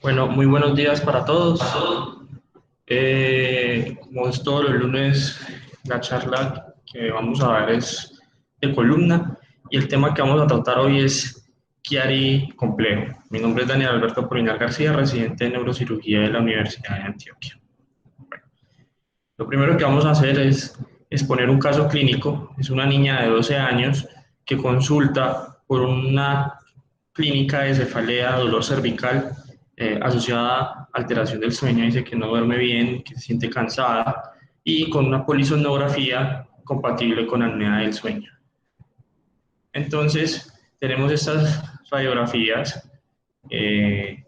Bueno, muy buenos días para todos. Como es todos los lunes, la charla que vamos a ver es de columna y el tema que vamos a tratar hoy es Chiari complejo. Mi nombre es Daniel Alberto Polinar García, residente de neurocirugía de la Universidad de Antioquia. Lo primero que vamos a hacer es exponer un caso clínico. Es una niña de 12 años que consulta por una clínica de cefalea, dolor cervical asociada a alteración del sueño. Dice que no duerme bien, que se siente cansada y con una polisomnografía compatible con apnea del sueño. Entonces, tenemos estas radiografías eh,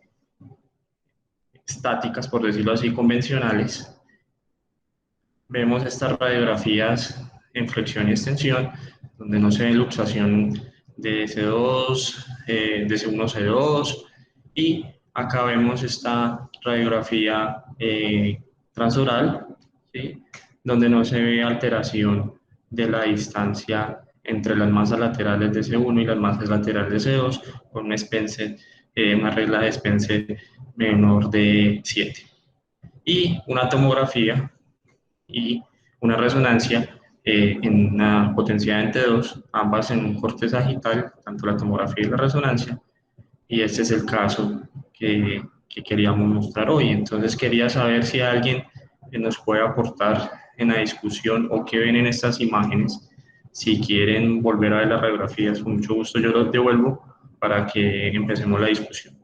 estáticas, por decirlo así, convencionales. Vemos estas radiografías en flexión y extensión, donde no se ve luxación de C2, de C1, C2, y acá vemos esta radiografía transoral, ¿sí? Donde no se ve alteración de la distancia entre las masas laterales de C1 y las masas laterales de C2, con una regla de Spencer menor de 7. Y una tomografía y una resonancia en una potencia entre dos, ambas en un corte sagital, tanto la tomografía y la resonancia, y este es el caso que queríamos mostrar hoy. Entonces quería saber si alguien nos puede aportar en la discusión o qué ven en estas imágenes. Si quieren volver a ver las radiografías, con mucho gusto yo los devuelvo para que empecemos la discusión.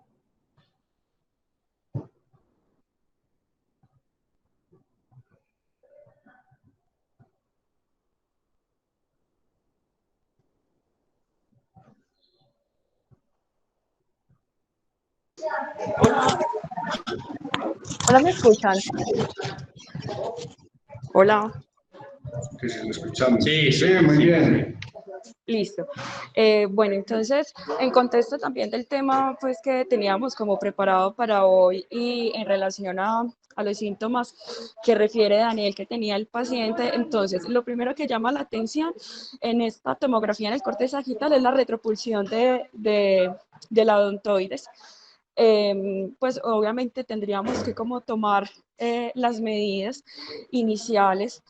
Hola, ¿me escuchan? Hola, Que si lo escuchamos. Sí, Sí, muy bien. listo. Bueno, entonces, en contexto también del tema pues que teníamos como preparado para hoy y en relación a los síntomas que refiere Daniel que tenía el paciente, entonces, lo primero que llama la atención en esta tomografía en el corte sagital es la retropulsión de la odontoides. Pues obviamente tendríamos que como tomar las medidas iniciales.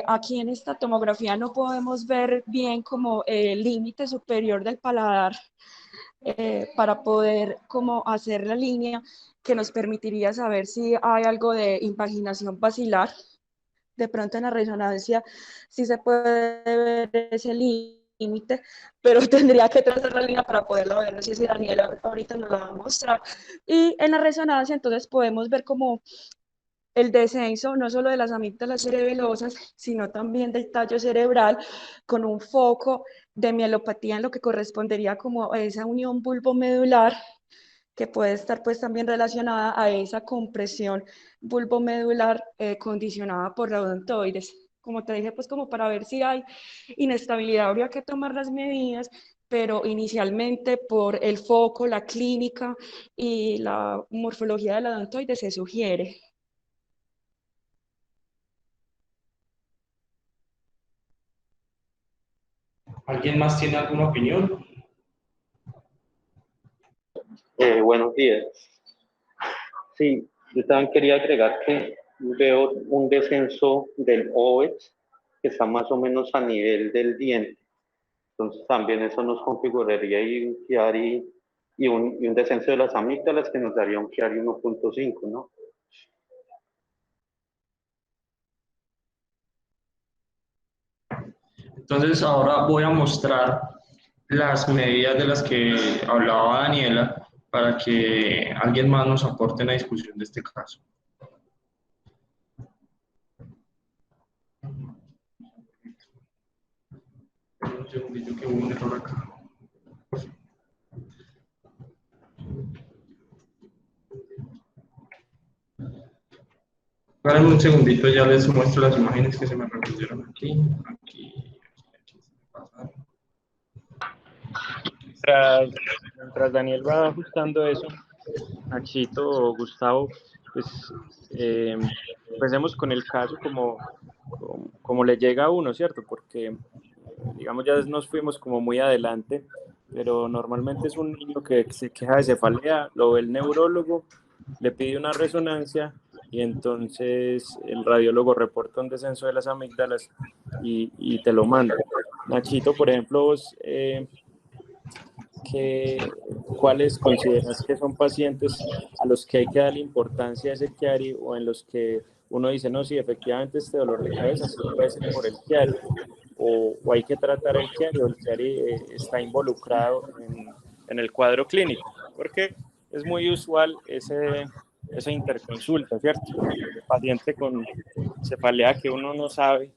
Aquí en esta tomografía no podemos ver bien como el límite superior del paladar para poder como hacer la línea que nos permitiría saber si hay algo de impaginación basilar. De pronto en la resonancia sí se puede ver ese límite, pero tendría que trazar la línea para poderlo ver. No sé si Daniela ahorita nos la va a mostrar. Y en la resonancia entonces podemos ver como el descenso no solo de las amígdalas cerebelosas, sino también del tallo cerebral, con un foco de mielopatía en lo que correspondería como a esa unión bulbomedular, que puede estar pues también relacionada a esa compresión bulbomedular condicionada por la odontoides. Como te dije, pues como para ver si hay inestabilidad, habría que tomar las medidas, pero inicialmente por el foco, la clínica y la morfología de la odontoides se sugiere. ¿Alguien más tiene alguna opinión? Buenos días. Sí, yo también quería agregar que veo un descenso del OVEX que está más o menos a nivel del diente. Entonces también eso nos configuraría ahí un Chiari y un descenso de las amígdalas que nos daría un Chiari 1.5, ¿no? Entonces ahora voy a mostrar las medidas de las que hablaba Daniela para que alguien más nos aporte en la discusión de este caso. Un segundito que hubo un error acá. Esperen un segundito, ya les muestro las imágenes que se me repusieron aquí. Mientras Daniel va ajustando eso, Nachito o Gustavo, pues empecemos con el caso como le llega a uno, ¿cierto? Porque, digamos, ya nos fuimos como muy adelante, pero normalmente es un niño que se queja de cefalea, lo ve el neurólogo le pide una resonancia y entonces el radiólogo reporta un descenso de las amígdalas y te lo manda. Nachito, por ejemplo, vos, ¿cuáles consideras que son pacientes a los que hay que darle importancia a ese Chiari o en los que uno dice, no, sí, efectivamente este dolor de cabeza sí puede ser por el Chiari o hay que tratar el Chiari o el Chiari está involucrado en el cuadro clínico? Porque es muy usual esa interconsulta, ¿cierto? El paciente con cefalea que uno no sabe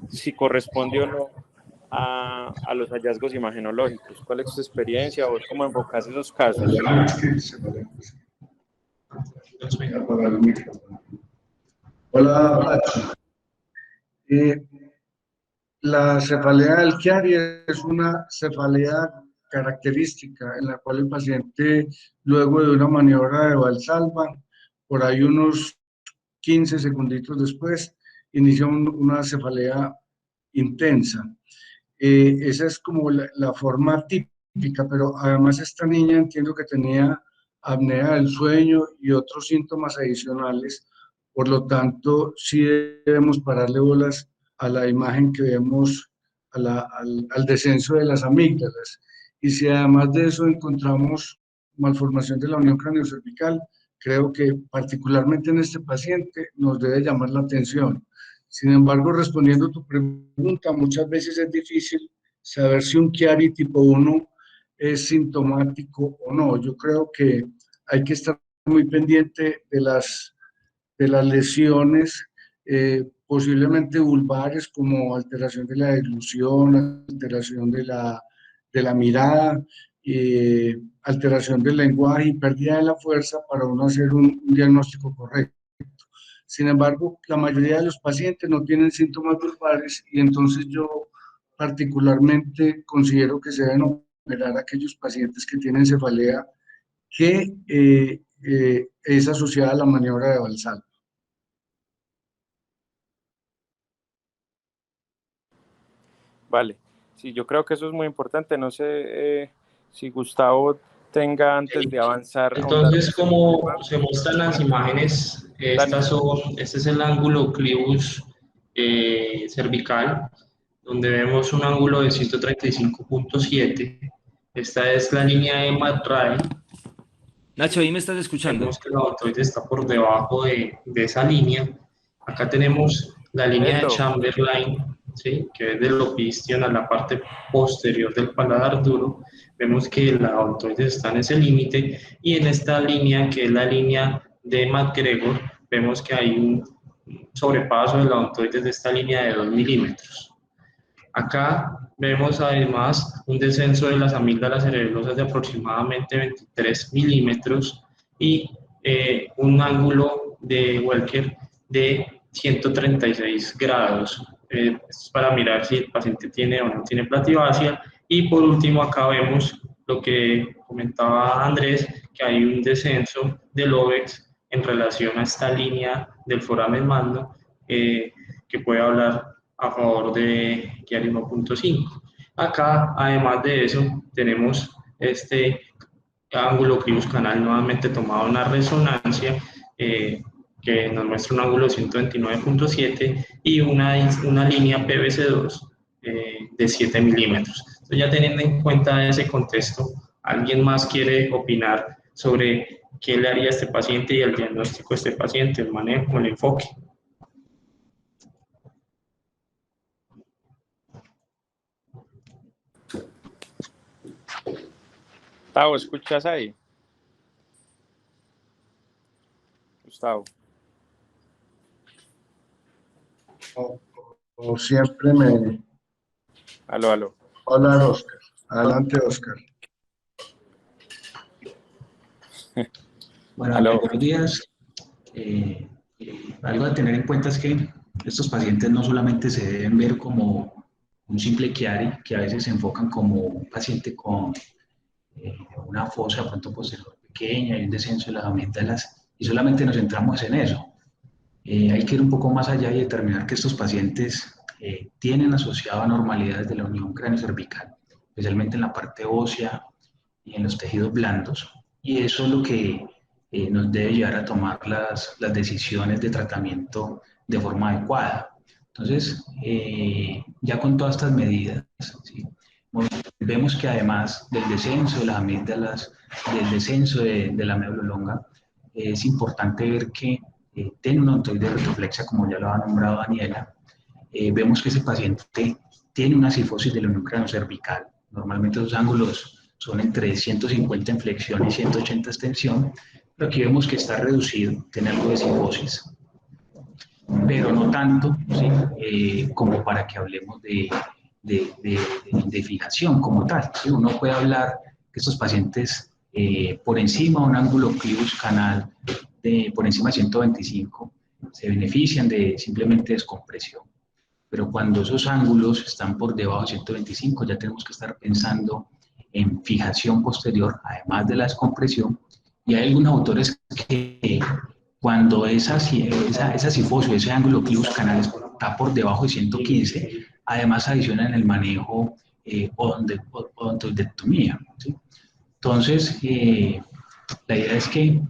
si corresponde o no a los hallazgos imagenológicos. ¿Cuál es su experiencia o cómo enfocas esos casos? Apagar el micrófono. Hola, Pacho. La cefalea del Chiari es una cefalea característica en la cual el paciente, luego de una maniobra de Valsalva, por ahí unos 15 segunditos después, inicia una cefalea intensa. Esa es como la forma típica, pero además esta niña entiendo que tenía apnea del sueño y otros síntomas adicionales, por lo tanto sí debemos pararle bolas a la imagen que vemos, al descenso de las amígdalas. Y si además de eso encontramos malformación de la unión craneocervical, creo que particularmente en este paciente nos debe llamar la atención. Sin embargo, respondiendo a tu pregunta, muchas veces es difícil saber si un Chiari tipo 1 es sintomático o no. Yo creo que hay que estar muy pendiente de las lesiones, posiblemente vulvares, como alteración de la deglución, alteración de la mirada, alteración del lenguaje y pérdida de la fuerza para uno hacer un diagnóstico correcto. Sin embargo, la mayoría de los pacientes no tienen síntomas vulvares y entonces yo particularmente considero que se deben operar a aquellos pacientes que tienen cefalea que es asociada a la maniobra de Valsalva. Vale, sí, yo creo que eso es muy importante. No sé si Gustavo tenga antes de avanzar, ahondar Entonces, más en el como tema. se muestran las imágenes, Dani, este es el ángulo clivus cervical, donde vemos un ángulo de 135.7. Esta es la línea de McRae. Nacho, ¿ahí me estás escuchando? Vemos que la odontoide está por debajo de esa línea. Acá tenemos la línea de eso, Chamberlain, ¿sí? Que es del opistion a la parte posterior del paladar duro. Vemos que la odontoide está en ese límite y en esta línea, que es la línea de McGregor, vemos que hay un sobrepaso de la odontoide de esta línea de 2 milímetros. Acá vemos además un descenso de las amígdalas cerebelosas de aproximadamente 23 milímetros y un ángulo de Welker de 136 grados. Esto es para mirar si el paciente tiene o no tiene platibacia. Y por último, acá vemos lo que comentaba Andrés, que hay un descenso del OVEX en relación a esta línea del foramen magno, que puede hablar a favor de Chiari 1.5. Acá, además de eso, tenemos este ángulo clivus canal nuevamente tomado una resonancia que nos muestra un ángulo de 129.7 y una línea PVC2 de 7 milímetros. Entonces, ya teniendo en cuenta ese contexto, ¿alguien más quiere opinar sobre qué le haría a este paciente y el diagnóstico de este paciente, el manejo, el enfoque? Gustavo, ¿escuchas ahí? Gustavo. O siempre me... Aló, aló. Hola, Oscar. Adelante, Oscar. Bueno, Aló. buenos días. Algo a tener en cuenta es que estos pacientes no solamente se deben ver como un simple Chiari, que a veces se enfocan como un paciente con una fosa pronto posterior pequeña y un descenso de las amígdalas, y solamente nos centramos en eso. Hay que ir un poco más allá y determinar que estos pacientes tienen asociado anormalidades de la unión craneocervical, especialmente en la parte ósea y en los tejidos blandos, y eso es lo que nos debe llevar a tomar las decisiones de tratamiento de forma adecuada. Entonces, ya con todas estas medidas, ¿sí? Vemos que además del descenso de las amígdalas, del descenso de la médula oblonga, es importante ver que tiene una ontoide retroflexa, como ya lo ha nombrado Daniela. Vemos que ese paciente tiene una cifosis del núcleo cervical. Normalmente esos ángulos son entre 150 en flexión y 180 extensión, pero aquí vemos que está reducido, tiene algo de cifosis, pero no tanto, ¿sí? Como para que hablemos de fijación como tal, ¿sí? Uno puede hablar que estos pacientes por encima de un ángulo clivus canal por encima de 125 se benefician de simplemente descompresión. Pero cuando esos ángulos están por debajo de 125, ya tenemos que estar pensando en fijación posterior, además de la descompresión. Y hay algunos autores que cuando esa cifosis, ese ángulo clivus canal está por debajo de 115, además adicionan el manejo odontodectomía, ¿sí? Entonces, la idea es que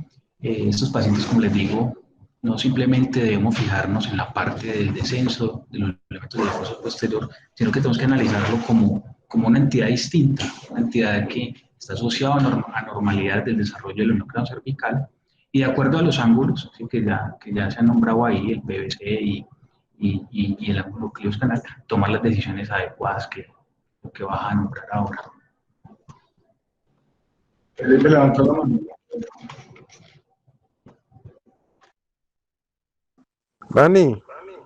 estos pacientes, como les digo, no simplemente debemos fijarnos en la parte del descenso de los elementos del foso posterior, sino que tenemos que analizarlo como una entidad distinta, una entidad que está asociada a normalidades del desarrollo del núcleo cervical y de acuerdo a los ángulos, ¿sí? que ya se han nombrado ahí, el PVC y el ángulo clivus canal, tomar las decisiones adecuadas que vas a nombrar ahora. Felipe levantó la mano.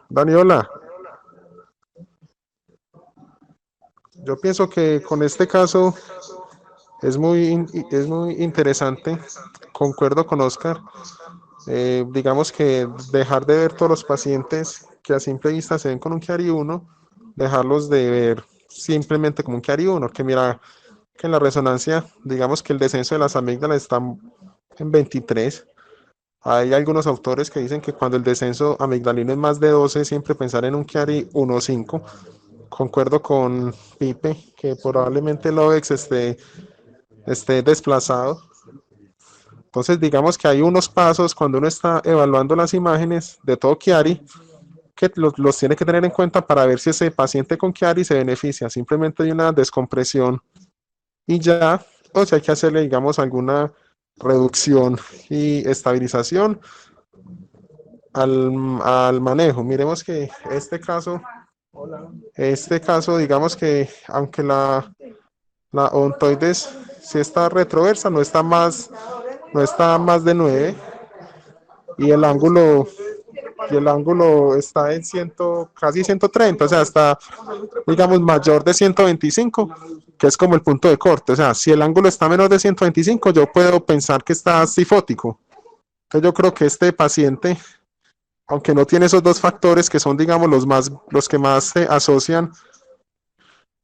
Dani, hola. Yo pienso que con este caso es muy interesante, concuerdo con Oscar. Digamos que dejar de ver todos los pacientes que a simple vista se ven con un Chiari 1, dejarlos de ver simplemente como un Chiari 1, que mira que en la resonancia, digamos que el descenso de las amígdalas está en 23. Hay algunos autores que dicen que cuando el descenso amigdalino es más de 12, siempre pensar en un Chiari 1.5. Concuerdo con Pipe que probablemente el OVEX esté desplazado. Entonces, digamos que hay unos pasos cuando uno está evaluando las imágenes de todo Chiari que los tiene que tener en cuenta para ver si ese paciente con Chiari se beneficia simplemente de una descompresión y ya, o si hay que hacerle, digamos, alguna reducción y estabilización al manejo. Miremos que este caso, digamos que aunque la odontoides si está retroversa, no está más de 9 y el ángulo está en casi 130, o sea, está, digamos, mayor de 125, que es como el punto de corte. O sea, si el ángulo está menor de 125, yo puedo pensar que está cifótico. Entonces yo creo que este paciente, aunque no tiene esos dos factores que son, digamos, los que más se asocian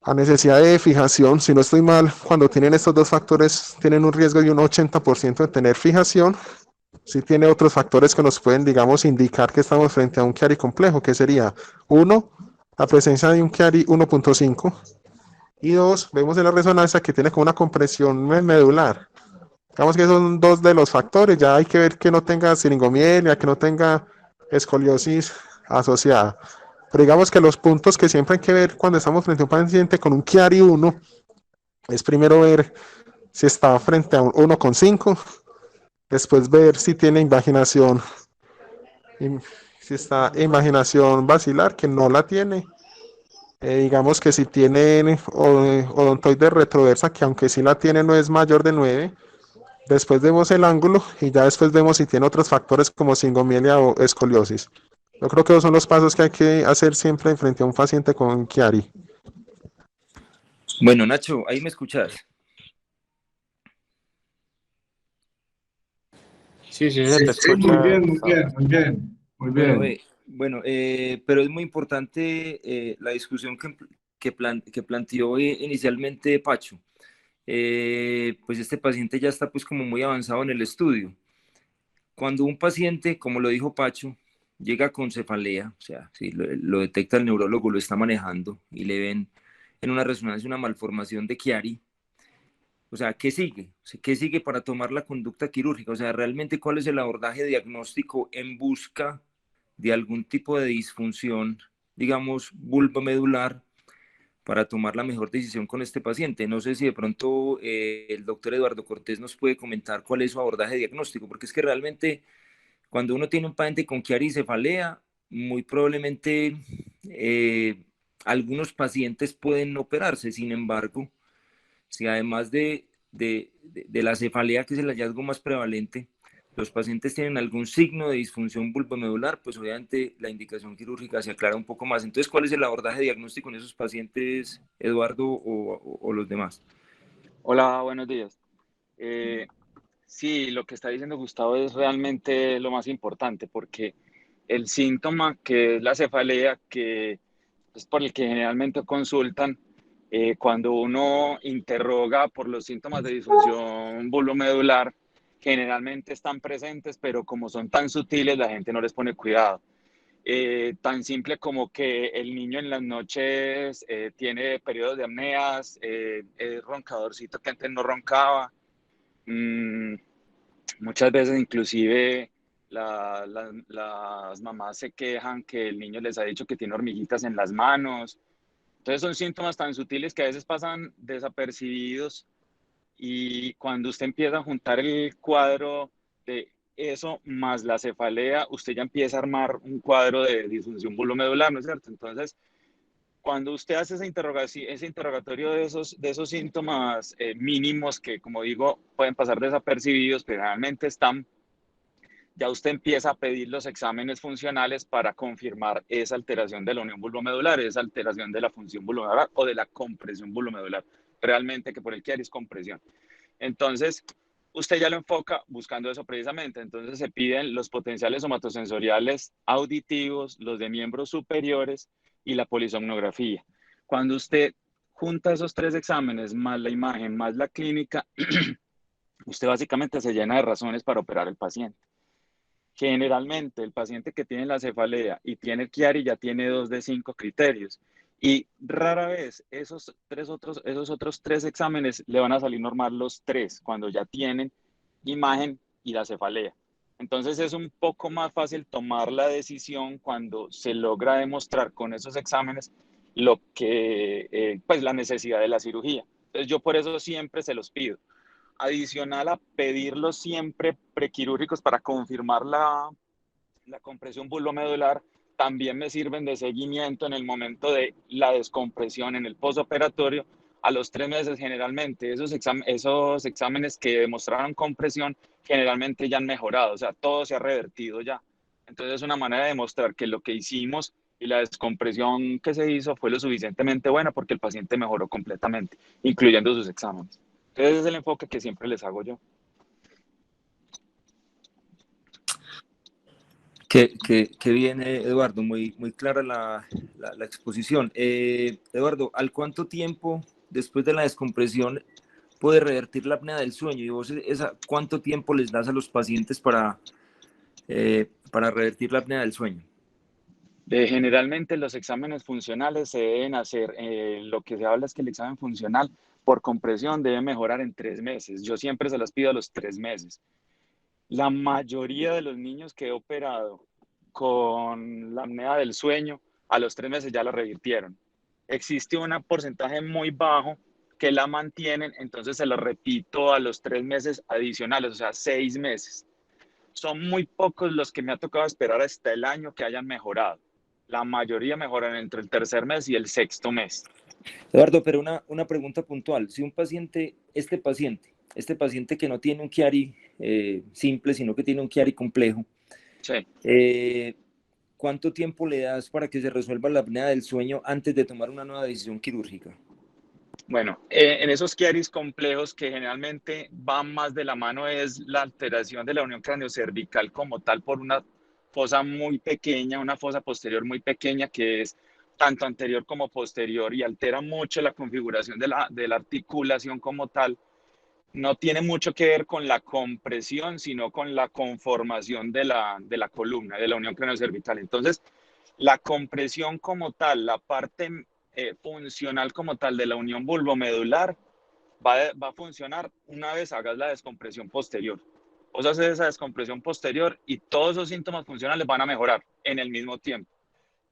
a necesidad de fijación, si no estoy mal, cuando tienen estos dos factores, tienen un riesgo de un 80% de tener fijación. Sí tiene otros factores que nos pueden, digamos, indicar que estamos frente a un Chiari complejo, que sería, uno, la presencia de un Chiari 1.5, y dos, vemos en la resonancia que tiene como una compresión medular. Digamos que son dos de los factores, ya hay que ver que no tenga siringomielia, que no tenga escoliosis asociada. Pero digamos que los puntos que siempre hay que ver cuando estamos frente a un paciente con un Chiari 1, es primero ver si está frente a un 1.5, después ver si tiene invaginación, si está invaginación basilar, que no la tiene. Digamos que si tiene odontoide retroversa, que aunque sí la tiene no es mayor de 9. Después vemos el ángulo y ya después vemos si tiene otros factores como singomielia o escoliosis. Yo creo que esos son los pasos que hay que hacer siempre frente a un paciente con Chiari. Bueno, Nacho, ahí me escuchas. Sí, se te escucha. Muy bien. Bueno, pero es muy importante la discusión que planteó inicialmente Pacho. Pues este paciente ya está pues como muy avanzado en el estudio. Cuando un paciente, como lo dijo Pacho, llega con cefalea, o sea, si lo detecta el neurólogo, lo está manejando y le ven en una resonancia una malformación de Chiari, O sea, ¿qué sigue? O sea, ¿qué sigue para tomar la conducta quirúrgica? O sea, realmente cuál es el abordaje diagnóstico en busca de algún tipo de disfunción, digamos, vulvomedular, para tomar la mejor decisión con este paciente. No sé si de pronto el doctor Eduardo Cortés nos puede comentar cuál es su abordaje diagnóstico, porque es que realmente cuando uno tiene un paciente con chiaricefalea, muy probablemente algunos pacientes pueden no operarse. Sin embargo, si además de la cefalea, que es el hallazgo más prevalente, los pacientes tienen algún signo de disfunción vulvomedular, pues obviamente la indicación quirúrgica se aclara un poco más. Entonces, ¿cuál es el abordaje diagnóstico en esos pacientes, Eduardo, o los demás? Hola, buenos días. Eh, sí, lo que está diciendo Gustavo es realmente lo más importante porque el síntoma que es la cefalea, que es por el que generalmente consultan, cuando uno interroga por los síntomas de disfunción vulvomedular, generalmente están presentes, pero como son tan sutiles, la gente no les pone cuidado. Tan simple como que el niño en las noches tiene periodos de apneas, es roncadorcito que antes no roncaba. Mm, Muchas veces inclusive las mamás se quejan que el niño les ha dicho que tiene hormiguitas en las manos. Entonces son síntomas tan sutiles que a veces pasan desapercibidos y cuando usted empieza a juntar el cuadro de eso más la cefalea, usted ya empieza a armar un cuadro de disfunción vulvomedular, ¿no es cierto? Entonces, cuando usted hace ese interrogatorio de esos síntomas mínimos que, como digo, pueden pasar desapercibidos, pero realmente están, ya usted empieza a pedir los exámenes funcionales para confirmar esa alteración de la unión vulvomedular, esa alteración de la función vulvomedular o de la compresión vulvomedular. Realmente que por el que es compresión. Entonces, usted ya lo enfoca buscando eso precisamente. Entonces, se piden los potenciales somatosensoriales auditivos, los de miembros superiores y la polisomnografía. Cuando usted junta esos tres exámenes, más la imagen, más la clínica, usted básicamente se llena de razones para operar al paciente. Generalmente, el paciente que tiene la cefalea y tiene el Chiari ya tiene 2 de 5 criterios. Y rara vez esos otros tres exámenes le van a salir normal los tres cuando ya tienen imagen y la cefalea. Entonces es un poco más fácil tomar la decisión cuando se logra demostrar con esos exámenes lo que, pues la necesidad de la cirugía. Entonces yo por eso siempre se los pido. Adicional a pedirlos siempre prequirúrgicos para confirmar la compresión vulvomedular, también me sirven de seguimiento en el momento de la descompresión en el postoperatorio. A los 3 meses generalmente esos exámenes que demostraron compresión generalmente ya han mejorado, o sea, todo se ha revertido ya. Entonces es una manera de demostrar que lo que hicimos y la descompresión que se hizo fue lo suficientemente buena porque el paciente mejoró completamente, incluyendo sus exámenes. Entonces ese es el enfoque que siempre les hago yo. Qué bien, Eduardo, muy clara la exposición. Eduardo, ¿al cuánto tiempo después de la descompresión puede revertir la apnea del sueño? ¿Y vos cuánto tiempo les das a los pacientes para revertir la apnea del sueño? Generalmente los exámenes funcionales se deben hacer, lo que se habla es que el examen funcional por compresión debe mejorar en 3 meses. Yo siempre se las pido a los 3 meses. La mayoría de los niños que he operado con la apnea del sueño, a los 3 meses ya la revirtieron. Existe un porcentaje muy bajo que la mantienen, entonces se la repito a los 3 meses adicionales, o sea, 6 meses. Son muy pocos los que me ha tocado esperar hasta el año que hayan mejorado. La mayoría mejoran entre el tercer mes y el sexto mes. Eduardo, pero una pregunta puntual. Si un paciente, este paciente que no tiene un Chiari simple, sino que tiene un Chiari complejo, sí. ¿Cuánto tiempo le das para que se resuelva la apnea del sueño antes de tomar una nueva decisión quirúrgica? Bueno, en esos Chiaris complejos que generalmente van más de la mano es la alteración de la unión craneocervical como tal por una fosa muy pequeña, una fosa posterior muy pequeña que es tanto anterior como posterior y altera mucho la configuración de la articulación como tal. No tiene mucho que ver con la compresión, sino con la conformación de la columna, de la unión craneocervical. Entonces, la compresión como tal, la parte funcional como tal de la unión vulvomedular va a funcionar una vez hagas la descompresión posterior. Vos haces esa descompresión posterior y todos esos síntomas funcionales van a mejorar en el mismo tiempo.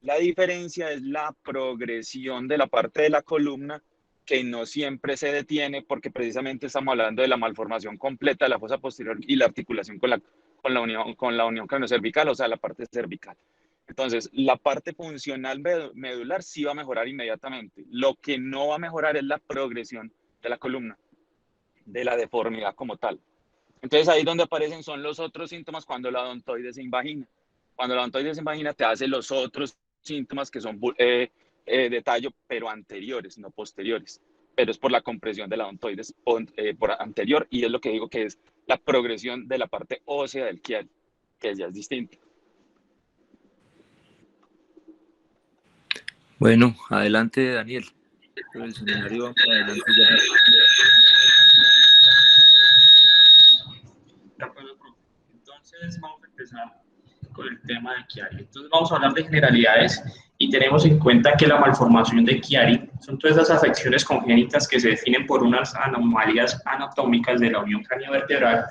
La diferencia es la progresión de la parte de la columna, que no siempre se detiene, porque precisamente estamos hablando de la malformación completa de la fosa posterior y la articulación con la unión craniocervical, o sea, la parte cervical. Entonces, la parte funcional medular sí va a mejorar inmediatamente. Lo que no va a mejorar es la progresión de la columna, de la deformidad como tal. Entonces, ahí donde aparecen son los otros síntomas cuando la odontoides se invagina. Cuando la odontoides se invagina, te hace los otros síntomas que son de tallo, pero anteriores, no posteriores. Pero es por la compresión de la odontoides por anterior, y es lo que digo que es la progresión de la parte ósea del chiari, que ya es distinto. Bueno, adelante, Daniel. Por el seminario, vamos adelante ya. De acuerdo, profe. Entonces vamos a empezar con el tema de Chiari. Entonces vamos a hablar de generalidades y tenemos en cuenta que la malformación de Chiari son todas esas afecciones congénitas que se definen por unas anomalías anatómicas de la unión craniovertebral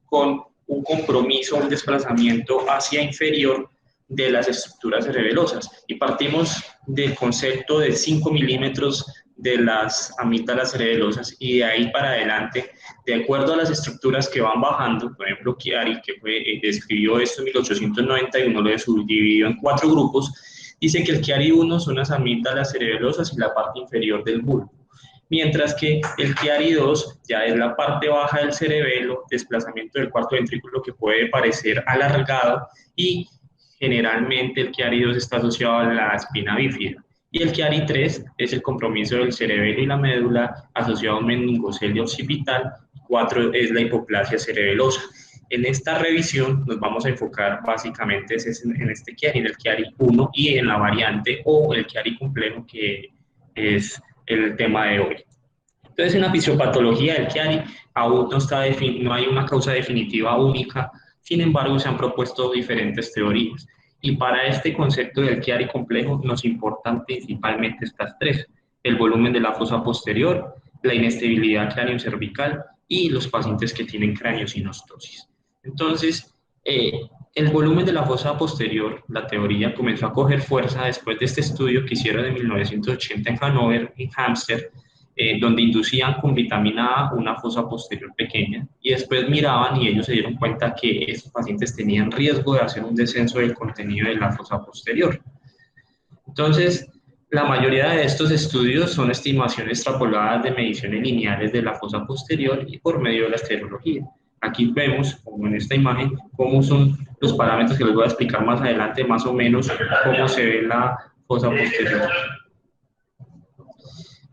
con un compromiso, un desplazamiento hacia inferior de las estructuras cerebelosas. Y partimos del concepto de 5 milímetros de las amígdalas cerebelosas, y de ahí para adelante, de acuerdo a las estructuras que van bajando. Por ejemplo, Chiari, que describió esto en 1891, lo subdividió en 4 grupos. Dice que el Chiari 1 son las amígdalas cerebelosas y la parte inferior del bulbo, mientras que el Chiari 2 ya es la parte baja del cerebelo, desplazamiento del cuarto ventrículo que puede parecer alargado, y generalmente el Chiari 2 está asociado a la espina bífida. Y el Chiari 3 es el compromiso del cerebelo y la médula asociado a un meningocelio occipital. 4 es la hipoplasia cerebelosa. En esta revisión nos vamos a enfocar básicamente en este Chiari, en el Chiari 1 y en la variante o el Chiari complejo, que es el tema de hoy. Entonces, en la fisiopatología del Chiari aún no hay una causa definitiva única. Sin embargo, se han propuesto diferentes teorías. Y para este concepto del Chiari complejo nos importan principalmente estas 3: el volumen de la fosa posterior, la inestabilidad craneocervical y los pacientes que tienen craniosinostosis. Entonces, el volumen de la fosa posterior, la teoría comenzó a coger fuerza después de este estudio que hicieron en 1980 en Hannover, en Hamster, donde inducían con vitamina A una fosa posterior pequeña, y después miraban y ellos se dieron cuenta que esos pacientes tenían riesgo de hacer un descenso del contenido de la fosa posterior. Entonces, la mayoría de estos estudios son estimaciones extrapoladas de mediciones lineales de la fosa posterior y por medio de la estereología. Aquí vemos, como en esta imagen, cómo son los parámetros que les voy a explicar más adelante, más o menos cómo se ve la fosa posterior.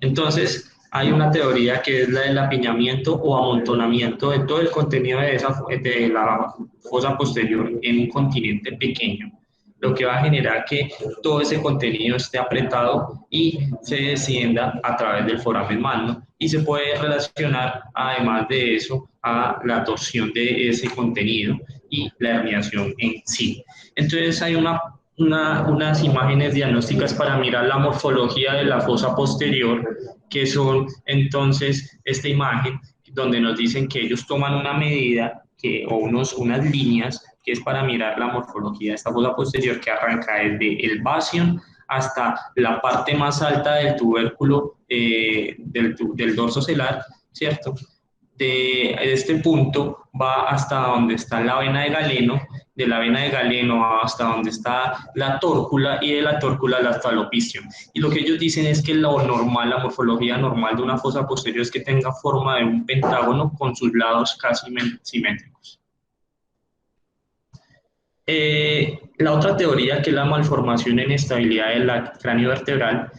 Entonces, hay una teoría que es la del apiñamiento o amontonamiento de todo el contenido de la fosa posterior en un continente pequeño, lo que va a generar que todo ese contenido esté apretado y se descienda a través del foramen magno, y se puede relacionar, además de eso, a la torsión de ese contenido y la herniación en sí. Entonces hay unas imágenes diagnósticas para mirar la morfología de la fosa posterior, que son entonces esta imagen donde nos dicen que ellos toman una medida o unas líneas que es para mirar la morfología de esta fosa posterior, que arranca desde el basion hasta la parte más alta del tubérculo del dorso celar, ¿cierto? De este punto va hasta donde está la vena de Galeno, de la vena de Galeno hasta donde está la tórcula, y de la tórcula al falopistio. Y lo que ellos dicen es que lo normal, la morfología normal de una fosa posterior es que tenga forma de un pentágono con sus lados casi simétricos. La otra teoría, que es la malformación en estabilidad del cráneo vertebral,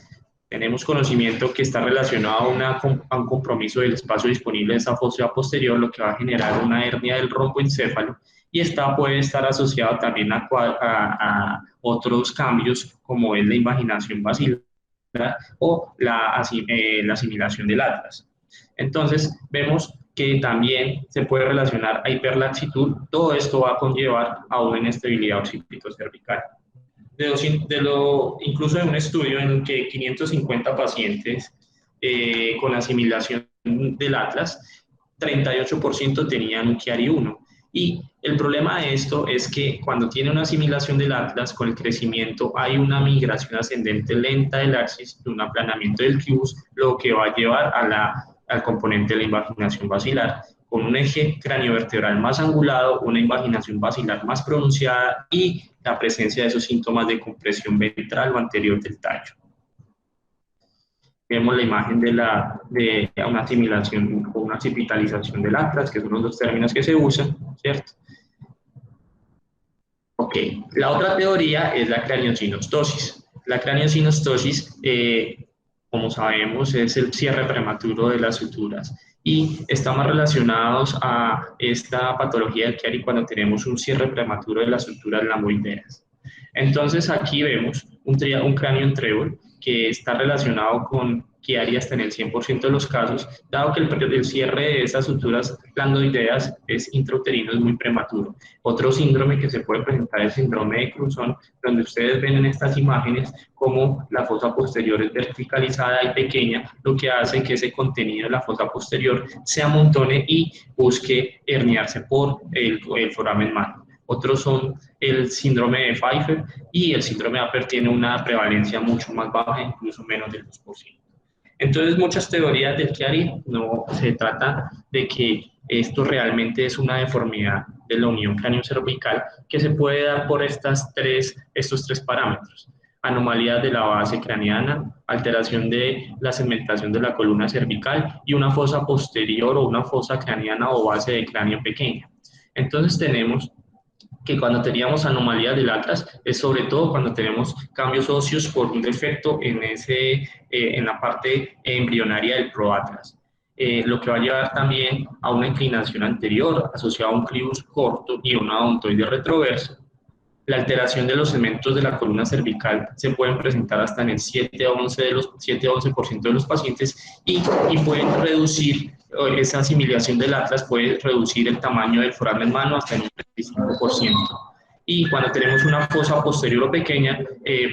tenemos conocimiento que está relacionado a un compromiso del espacio disponible de esa fosa posterior, lo que va a generar una hernia del romboencéfalo, y esta puede estar asociada también a otros cambios, como es la invaginación basilar o la asimilación del atlas. Entonces, vemos que también se puede relacionar a hiperlaxitud. Todo esto va a conllevar a una inestabilidad occipitocervical. Incluso en un estudio en el que 550 pacientes con asimilación del Atlas, 38% tenían un Chiari 1. Y el problema de esto es que cuando tiene una asimilación del Atlas, con el crecimiento hay una migración ascendente lenta del axis, un aplanamiento del QS, lo que va a llevar al componente de la invaginación basilar, con un eje craniovertebral más angulado, una invaginación basilar más pronunciada y la presencia de esos síntomas de compresión ventral o anterior del tallo. Vemos la imagen de una asimilación o una hospitalización del Atlas, que son los dos términos que se usan, ¿cierto? Ok, la otra teoría es la craneosinostosis. La craneosinostosis, como sabemos, es el cierre prematuro de las suturas y estamos relacionados a esta patología del Chiari cuando tenemos un cierre prematuro de las suturas lamoideas. Entonces aquí vemos un cráneo en trébol que está relacionado con Chiari hasta en el 100% de los casos, dado que el cierre de esas suturas landoideas es intrauterino, es muy prematuro. Otro síndrome que se puede presentar es el síndrome de Cruzón, donde ustedes ven en estas imágenes como la fosa posterior es verticalizada y pequeña, lo que hace que ese contenido de la fosa posterior se amontone y busque herniarse por el foramen magno. Otros son el síndrome de Pfeiffer y el síndrome de Apert tiene una prevalencia mucho más baja, incluso menos del 2%. Entonces, muchas teorías del Chiari no se trata de que esto realmente es una deformidad de la unión cráneo-cervical que se puede dar por estos tres parámetros: anomalías de la base craneana, alteración de la segmentación de la columna cervical y una fosa posterior o una fosa craneana o base de cráneo pequeña. Entonces tenemos que cuando teníamos anomalías del Atlas es sobre todo cuando tenemos cambios óseos por un defecto en la parte embrionaria del proatlas. Lo que va a llevar también a una inclinación anterior asociada a un clivus corto y una odontoide retroversa. La alteración de los segmentos de la columna cervical se pueden presentar hasta en el 7-11% de los pacientes y pueden reducir, esa asimilación del Atlas puede reducir el tamaño del foramen magno hasta en un 25%. Y cuando tenemos una fosa posterior o pequeña,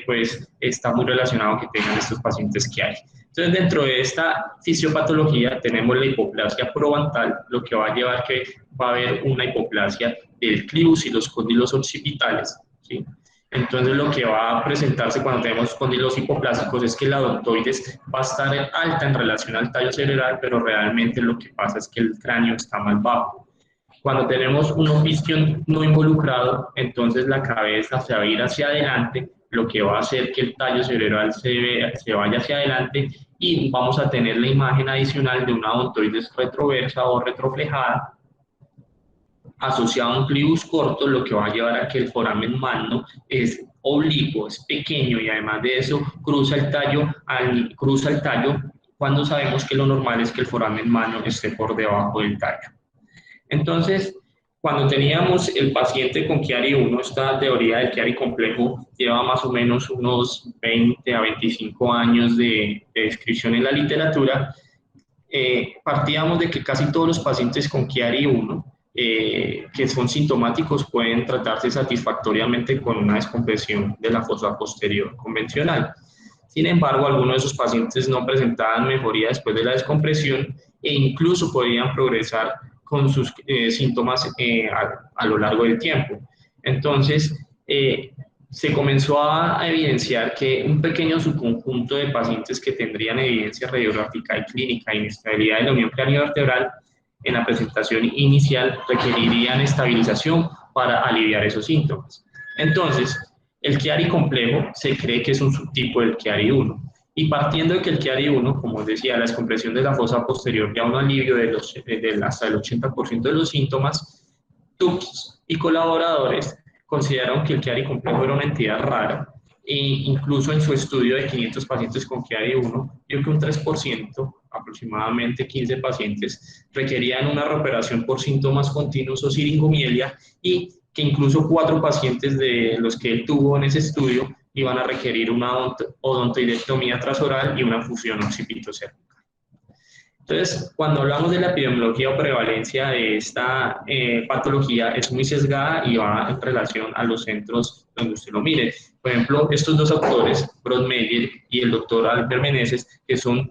pues está muy relacionado que tengan estos pacientes que hay. Entonces, dentro de esta fisiopatología tenemos la hipoplasia probantal, lo que va a llevar que va a haber una hipoplasia del clivus y los cóndilos occipitales, ¿sí? Entonces, lo que va a presentarse cuando tenemos cóndilos hipoplásicos es que la odontoides va a estar alta en relación al tallo cerebral, pero realmente lo que pasa es que el cráneo está más bajo. Cuando tenemos un oficio no involucrado, entonces la cabeza se va a ir hacia adelante, lo que va a hacer que el tallo cerebral se vaya hacia adelante y vamos a tener la imagen adicional de una odontoides retroversa o retroflejada asociada a un clivus corto, lo que va a llevar a que el foramen magno es oblicuo, es pequeño y además de eso cruza el tallo cuando sabemos que lo normal es que el foramen magno esté por debajo del tallo. Entonces, cuando teníamos el paciente con Chiari 1, esta teoría del Chiari complejo lleva más o menos unos 20 a 25 años de descripción en la literatura. Partíamos de que casi todos los pacientes con Chiari 1 que son sintomáticos pueden tratarse satisfactoriamente con una descompresión de la fosa posterior convencional. Sin embargo, algunos de esos pacientes no presentaban mejoría después de la descompresión e incluso podían progresar con sus síntomas a lo largo del tiempo. Entonces, se comenzó a evidenciar que un pequeño subconjunto de pacientes que tendrían evidencia radiográfica y clínica de inestabilidad de la unión craneovertebral en la presentación inicial requerirían estabilización para aliviar esos síntomas. Entonces, el Chiari complejo se cree que es un subtipo del Chiari 1. Y partiendo de que el Chiari 1, como decía, la descompresión de la fosa posterior ya un alivio hasta el 80% de los síntomas, Tux y colaboradores consideraron que el Chiari complejo era una entidad rara e incluso en su estudio de 500 pacientes con Chiari 1 vio que un 3%, aproximadamente 15 pacientes, requerían una reoperación por síntomas continuos o siringomielia y que incluso 4 pacientes de los que él tuvo en ese estudio iban a requerir una odontoidectomía trasoral y una fusión occipitocervical. Entonces, cuando hablamos de la epidemiología o prevalencia de esta patología, es muy sesgada y va en relación a los centros donde usted lo mire. Por ejemplo, estos dos autores, Brodmeyer y el doctor Albert Meneses, que son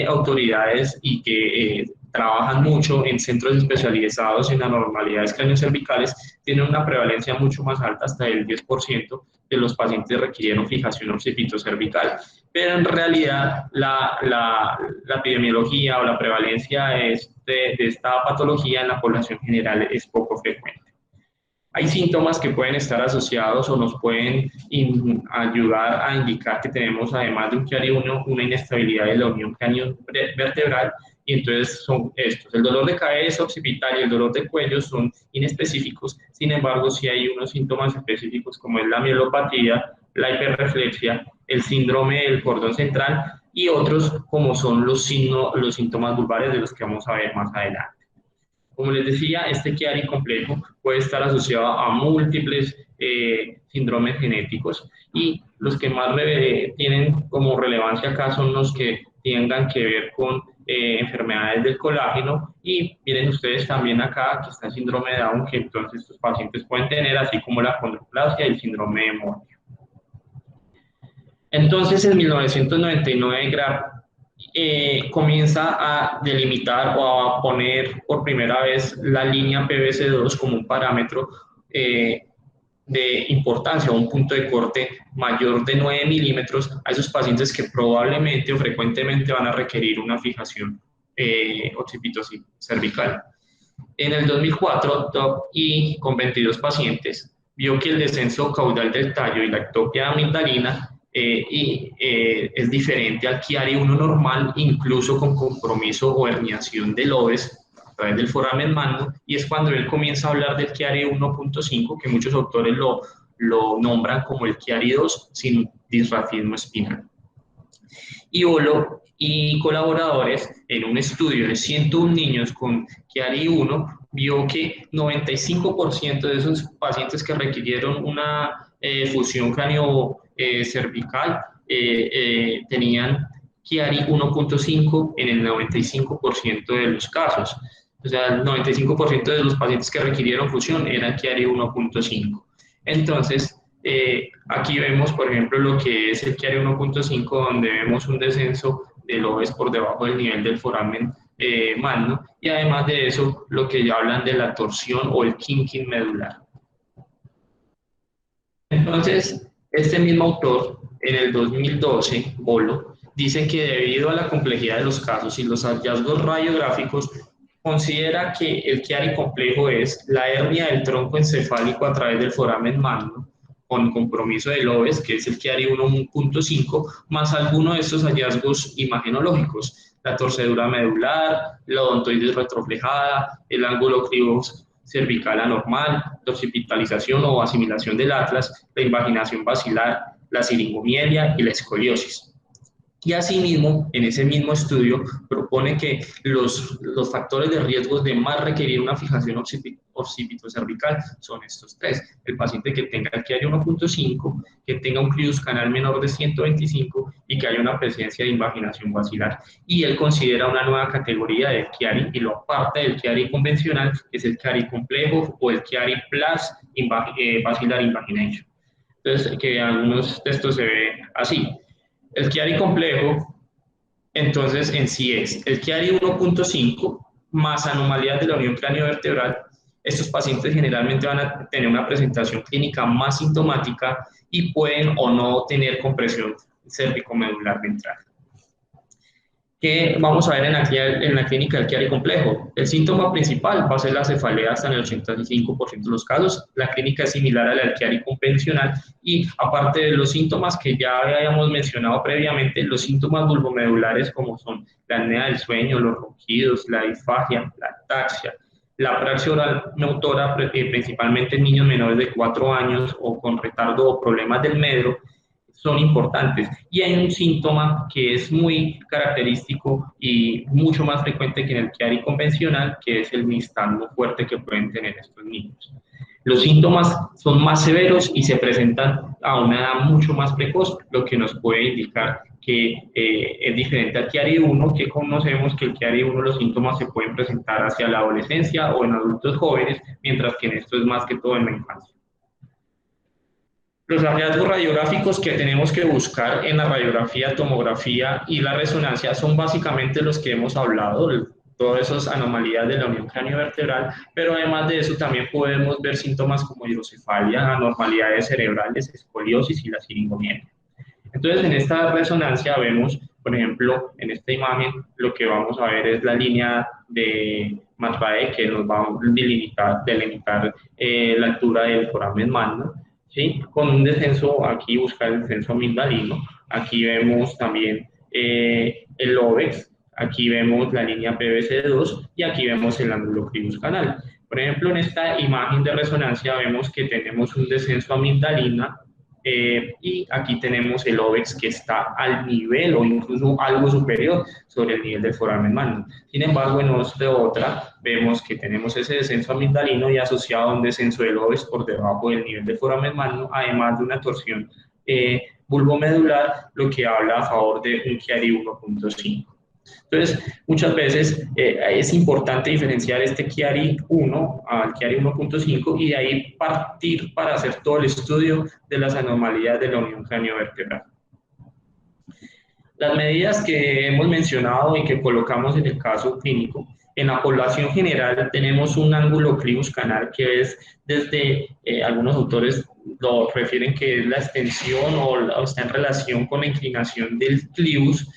autoridades y que trabajan mucho en centros especializados en anormalidades craneocervicales, tienen una prevalencia mucho más alta, hasta el 10% de los pacientes requirieron fijación occipitocervical. Pero en realidad la epidemiología o la prevalencia de esta patología en la población general es poco frecuente. Hay síntomas que pueden estar asociados o nos pueden ayudar a indicar que tenemos, además de un Chiari-1, una inestabilidad de la unión cráneo-vertebral, y entonces son estos. El dolor de cabeza occipital y el dolor de cuello son inespecíficos, sin embargo, sí hay unos síntomas específicos como es la mielopatía, la hiperreflexia, el síndrome del cordón central y otros como son los síntomas vulvares, de los que vamos a ver más adelante. Como les decía, este Chiari complejo puede estar asociado a múltiples síndromes genéticos, y los que más tienen como relevancia acá son los que tengan que ver con enfermedades del colágeno, y miren ustedes también acá que está el síndrome de Down, que entonces estos pacientes pueden tener, así como la condroplasia y el síndrome de Moore. Entonces, en 1999, Graf comienza a delimitar o a poner por primera vez la línea PBC2 como un parámetro de importancia, un punto de corte mayor de 9 milímetros a esos pacientes que probablemente o frecuentemente van a requerir una fijación occipitocervical. En el 2004, DOC-I con 22 pacientes vio que el descenso caudal del tallo y la ectopia amigdalina es diferente al Chiari-1 normal, incluso con compromiso o herniación del oves a través del foramen magno, y es cuando él comienza a hablar del Chiari 1.5, que muchos autores lo nombran como el Chiari 2 sin disrafismo espinal. Y Olo y colaboradores, en un estudio de 101 niños con Chiari 1, vio que 95% de esos pacientes que requirieron una fusión cráneo-cervical tenían Chiari 1.5 en el 95% de los casos. O sea, el 95% de los pacientes que requirieron fusión eran Chiari 1.5. Entonces, aquí vemos, por ejemplo, lo que es el Chiari 1.5, donde vemos un descenso del oves por debajo del nivel del foramen magno, y además de eso, lo que ya hablan de la torsión o el kinking medular. Entonces, este mismo autor, en el 2012, Bolo, dice que debido a la complejidad de los casos y los hallazgos radiográficos, considera que el Chiari complejo es la hernia del tronco encefálico a través del foramen magno, con compromiso del oves, que es el Chiari 1.5, más alguno de estos hallazgos imagenológicos, la torcedura medular, la odontoides retroflejada, el ángulo cribo cervical anormal, la occipitalización o asimilación del atlas, la invaginación basilar, la siringomielia y la escoliosis. Y asimismo, en ese mismo estudio, propone que los factores de riesgo de más requerir una fijación occipitocervical son estos tres: el paciente que tenga el Chiari 1.5, que tenga un clivus canal menor de 125 y que haya una presencia de invaginación basilar. Y él considera una nueva categoría de Chiari y lo aparte del Chiari convencional, que es el Chiari complejo o el Chiari plus basilar invagination. Entonces, que en algunos textos se ve así. El Chiari complejo, entonces, en sí es el Chiari 1.5 más anomalías de la unión cráneo-vertebral. Estos pacientes generalmente van a tener una presentación clínica más sintomática y pueden o no tener compresión cérvico-medular ventral. ¿Qué vamos a ver en la clínica del Chiari complejo? El síntoma principal va a ser la cefalea hasta en el 85% de los casos. La clínica es similar a la del Chiari convencional, y aparte de los síntomas que ya habíamos mencionado previamente, los síntomas vulvomedulares como son la apnea del sueño, los ronquidos, la disfagia, la ataxia, la apraxia oral motora, principalmente en niños menores de 4 años o con retardo o problemas del medro, son importantes. Y hay un síntoma que es muy característico y mucho más frecuente que en el Chiari convencional, que es el nistagmo fuerte que pueden tener estos niños. Los síntomas son más severos y se presentan a una edad mucho más precoz, lo que nos puede indicar que que es diferente al Chiari 1, que conocemos que el Chiari 1 los síntomas se pueden presentar hacia la adolescencia o en adultos jóvenes, mientras que en esto es más que todo en la infancia. Los hallazgos radiográficos que tenemos que buscar en la radiografía, tomografía y la resonancia son básicamente los que hemos hablado, todas esas anomalías de la unión craniovertebral, pero además de eso también podemos ver síntomas como hidrocefalia, anormalidades cerebrales, escoliosis y la siringomiela. Entonces, en esta resonancia vemos, por ejemplo, en esta imagen, lo que vamos a ver es la línea de McRae que nos va a delimitar la altura del foramen magno, ¿sí? Con un descenso, aquí buscar el descenso amigdalino, aquí vemos también el óvex, aquí vemos la línea PBC2 y aquí vemos el ángulo cribus canal. Por ejemplo, en esta imagen de resonancia vemos que tenemos un descenso amigdalina y aquí tenemos el óvex que está al nivel o incluso algo superior sobre el nivel del foramen magno. Sin embargo, en otra vemos que tenemos ese descenso amigdalino y asociado a un descenso del óvex por debajo del nivel del foramen magno, además de una torsión bulbomedular, lo que habla a favor de un Chiari 1.5. Entonces, muchas veces es importante diferenciar este Chiari 1 al Chiari 1.5 y de ahí partir para hacer todo el estudio de las anomalías de la unión craniovertebral. Las medidas que hemos mencionado y que colocamos en el caso clínico, en la población general tenemos un ángulo cribus canal que es desde, algunos autores lo refieren que es la extensión o está en relación con la inclinación del clivus,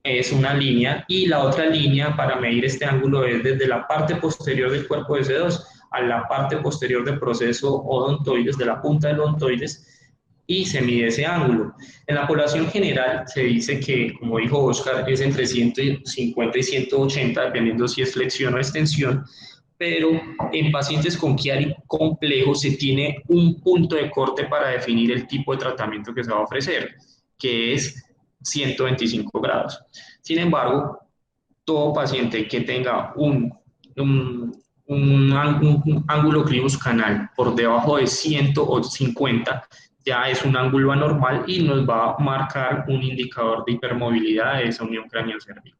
es una línea, y la otra línea para medir este ángulo es desde la parte posterior del cuerpo de C2 a la parte posterior del proceso odontoides, de la punta del odontoides, y se mide ese ángulo. En la población general se dice que, como dijo Oscar, es entre 150 y 180, dependiendo si es flexión o extensión, pero en pacientes con Chiari complejo se tiene un punto de corte para definir el tipo de tratamiento que se va a ofrecer, que es 125 grados. Sin embargo, todo paciente que tenga un ángulo cribus canal por debajo de 150 ya es un ángulo anormal y nos va a marcar un indicador de hipermovilidad de esa unión craneocervical.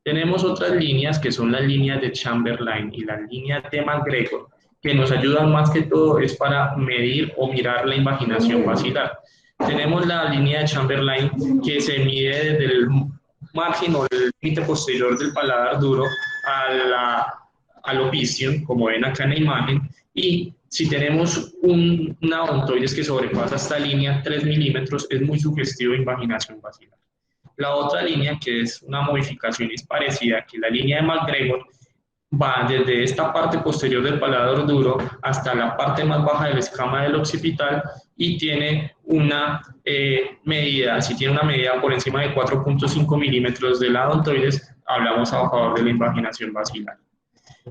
Tenemos otras líneas que son las líneas de Chamberlain y las líneas de McGregor, que nos ayudan más que todo es para medir o mirar la invaginación basilar. Tenemos la línea de Chamberlain que se mide desde el margen o el límite posterior del paladar duro al opiscium, como ven acá en la imagen, y si tenemos una odontoides que sobrepasa esta línea 3 milímetros, es muy sugestivo de invaginación basilar. La otra línea, que es una modificación es parecida, que la línea de McGregor, va desde esta parte posterior del paladar duro hasta la parte más baja de la escama del occipital y tiene una medida, si tiene una medida por encima de 4.5 milímetros de la odontoides, hablamos a favor de la invaginación basilar.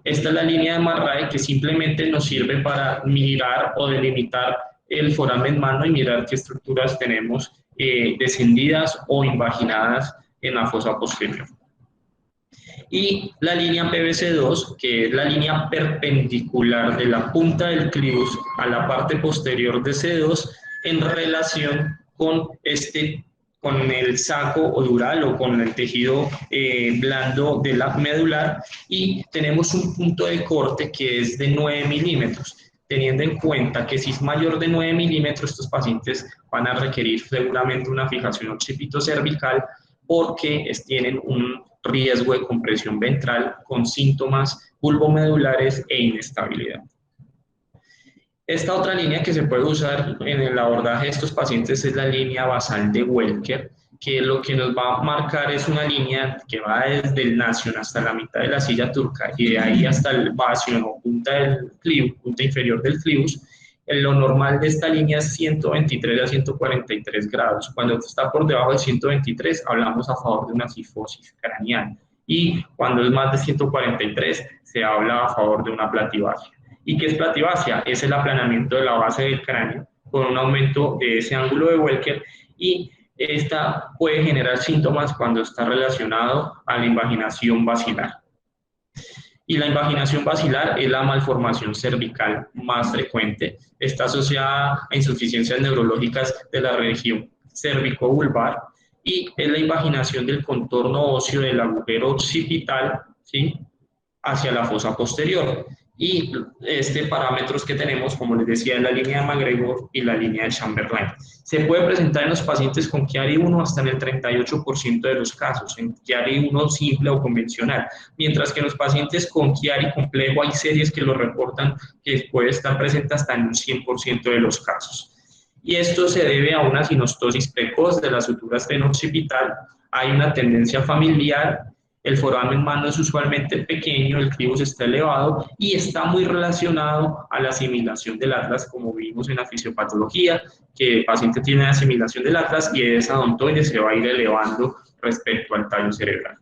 Esta es la línea de McRae que simplemente nos sirve para mirar o delimitar el foramen magno y mirar qué estructuras tenemos descendidas o invaginadas en la fosa posterior. Y la línea PBC2, que es la línea perpendicular de la punta del clivus a la parte posterior de C2 en relación con el saco odural o con el tejido blando de la medular, y tenemos un punto de corte que es de 9 milímetros. Teniendo en cuenta que si es mayor de 9 milímetros, estos pacientes van a requerir seguramente una fijación occipito-cervical porque tienen un riesgo de compresión ventral con síntomas bulbomedulares e inestabilidad. Esta otra línea que se puede usar en el abordaje de estos pacientes es la línea basal de Welker, que lo que nos va a marcar es una línea que va desde el nasion hasta la mitad de la silla turca y de ahí hasta el bastion o punta inferior del clivus. Lo normal de esta línea es 123 a 143 grados. Cuando está por debajo de 123, hablamos a favor de una cifosis craneal. Y cuando es más de 143, se habla a favor de una plativasia. ¿Y qué es plativasia? Es el aplanamiento de la base del cráneo con un aumento de ese ángulo de Welker, y esta puede generar síntomas cuando está relacionado a la invaginación basilar. Y la invaginación basilar es la malformación cervical más frecuente. Está asociada a insuficiencias neurológicas de la región cérvico-vulvar y es la invaginación del contorno óseo del agujero occipital, ¿sí?, hacia la fosa posterior. Y parámetros que tenemos, como les decía, es la línea de MacGregor y la línea de Chamberlain. Se puede presentar en los pacientes con Chiari 1 hasta en el 38% de los casos, en Chiari 1 simple o convencional, mientras que en los pacientes con Chiari complejo hay series que lo reportan que puede estar presente hasta en un 100% de los casos. Y esto se debe a una sinostosis precoz de la sutura esteno-occipital, hay una tendencia familiar, el foramen humano es usualmente pequeño, el clivus está elevado y está muy relacionado a la asimilación del atlas, como vimos en la fisiopatología, que el paciente tiene asimilación del atlas y esa odontoide se va a ir elevando respecto al tallo cerebral.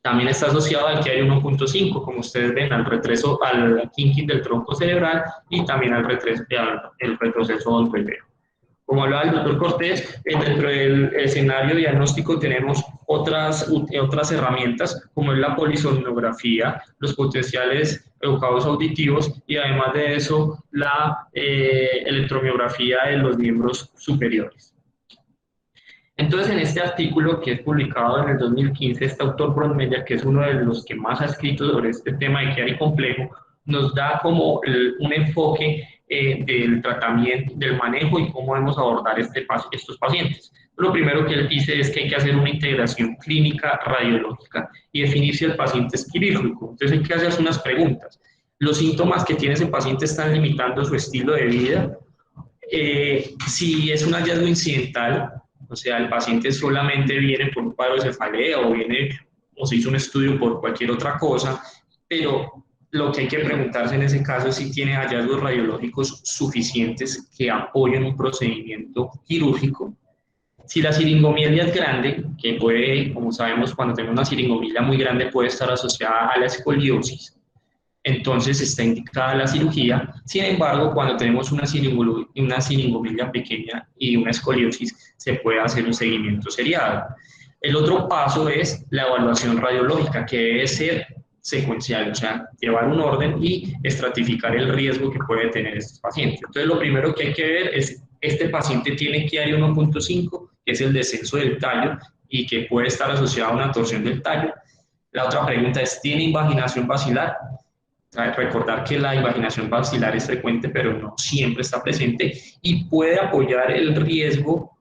También está asociado al Chiari 1.5, como ustedes ven, al retroceso, al kinking del tronco cerebral y también al retroceso odontoideo. Como hablaba el doctor Cortés, dentro del escenario diagnóstico tenemos otras herramientas, como es la polisomnografía, los potenciales evocados auditivos y además de eso la electromiografía de los miembros superiores. Entonces, en este artículo que es publicado en el 2015, este autor Brodmeyer, que es uno de los que más ha escrito sobre este tema de Chiari complejo, nos da como un enfoque del tratamiento, del manejo y cómo debemos abordar estos pacientes. Lo primero que él dice es que hay que hacer una integración clínica radiológica y definir si el paciente es quirúrgico. Entonces hay que hacerse unas preguntas. ¿Los síntomas que tiene ese paciente están limitando su estilo de vida? Si es un hallazgo incidental, o sea, el paciente solamente viene por un paro de cefalea o se hizo un estudio por cualquier otra cosa, pero lo que hay que preguntarse en ese caso es si tiene hallazgos radiológicos suficientes que apoyen un procedimiento quirúrgico. Si la siringomielia es grande, que puede, como sabemos, cuando tenemos una siringomelia muy grande puede estar asociada a la escoliosis, entonces está indicada la cirugía. Sin embargo, cuando tenemos una siringomelia pequeña y una escoliosis, se puede hacer un seguimiento seriado. El otro paso es la evaluación radiológica, que debe ser secuencial, o sea, llevar un orden y estratificar el riesgo que puede tener estos pacientes. Entonces, lo primero que hay que ver es, este paciente tiene Chiari 1.5, que es el descenso del tallo y que puede estar asociado a una torsión del tallo. La otra pregunta es, ¿tiene invaginación basilar? Recordar que la invaginación basilar es frecuente, pero no siempre está presente y puede apoyar el riesgo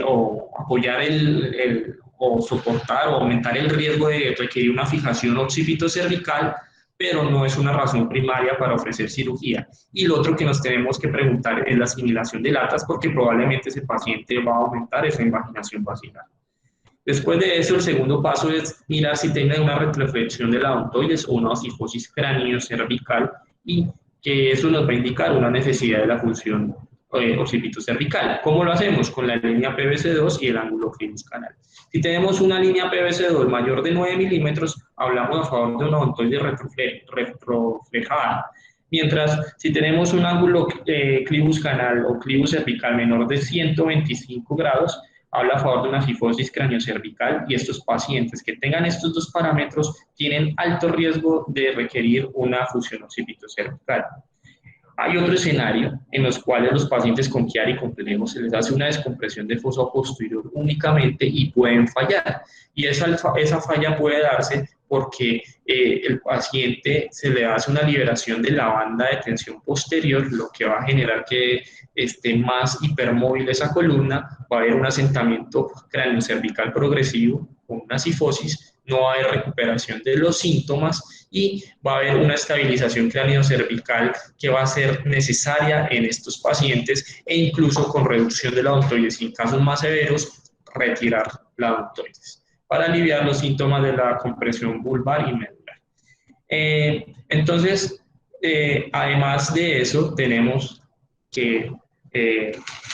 o apoyar o soportar o aumentar el riesgo de requerir una fijación occipito-cervical, pero no es una razón primaria para ofrecer cirugía. Y lo otro que nos tenemos que preguntar es la asimilación de latas, porque probablemente ese paciente va a aumentar esa invaginación basilar. Después de eso, el segundo paso es mirar si tenga una retroflexión de la odontoides o una osifosis cráneo-cervical, y que eso nos va a indicar una necesidad de la función occipito-cervical. ¿Cómo lo hacemos? Con la línea PVC2 y el ángulo clivus canal. Si tenemos una línea PVC2 mayor de 9 milímetros, hablamos a favor de una odontoide retroflejada. Mientras, si tenemos un ángulo clivus canal o clivus cervical menor de 125 grados, habla a favor de una cifosis craniocervical, y estos pacientes que tengan estos dos parámetros tienen alto riesgo de requerir una fusión occipito-cervical. Hay otro escenario en los cuales los pacientes con Chiari complejo se les hace una descompresión de fosa posterior únicamente y pueden fallar. Y esa falla puede darse porque el paciente se le hace una liberación de la banda de tensión posterior, lo que va a generar que esté más hipermóvil esa columna, va a haber un asentamiento craniocervical progresivo con una cifosis, no va a haber recuperación de los síntomas y va a haber una estabilización craniocervical que va a ser necesaria en estos pacientes e incluso con reducción de la odontoides y en casos más severos retirar la odontoides para aliviar los síntomas de la compresión vulvar y medular. Entonces, además de eso, tenemos que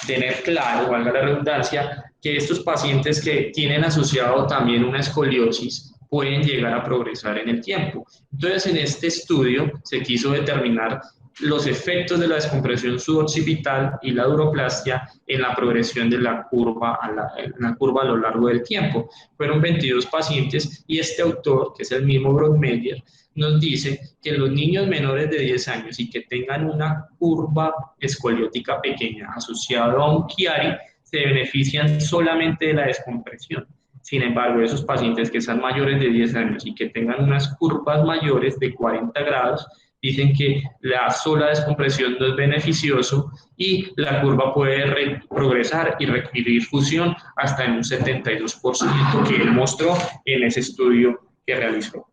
tener claro, valga la redundancia, que estos pacientes que tienen asociado también una escoliosis pueden llegar a progresar en el tiempo. Entonces, en este estudio se quiso determinar los efectos de la descompresión suboccipital y la duroplastia en la progresión de la curva a lo largo del tiempo. Fueron 22 pacientes y este autor, que es el mismo Brodmeyer, nos dice que los niños menores de 10 años y que tengan una curva escoliótica pequeña asociada a un Chiari se benefician solamente de la descompresión. Sin embargo, esos pacientes que sean mayores de 10 años y que tengan unas curvas mayores de 40 grados, dicen que la sola descompresión no es beneficioso y la curva puede progresar y requerir fusión hasta en un 72% que él mostró en ese estudio que realizó.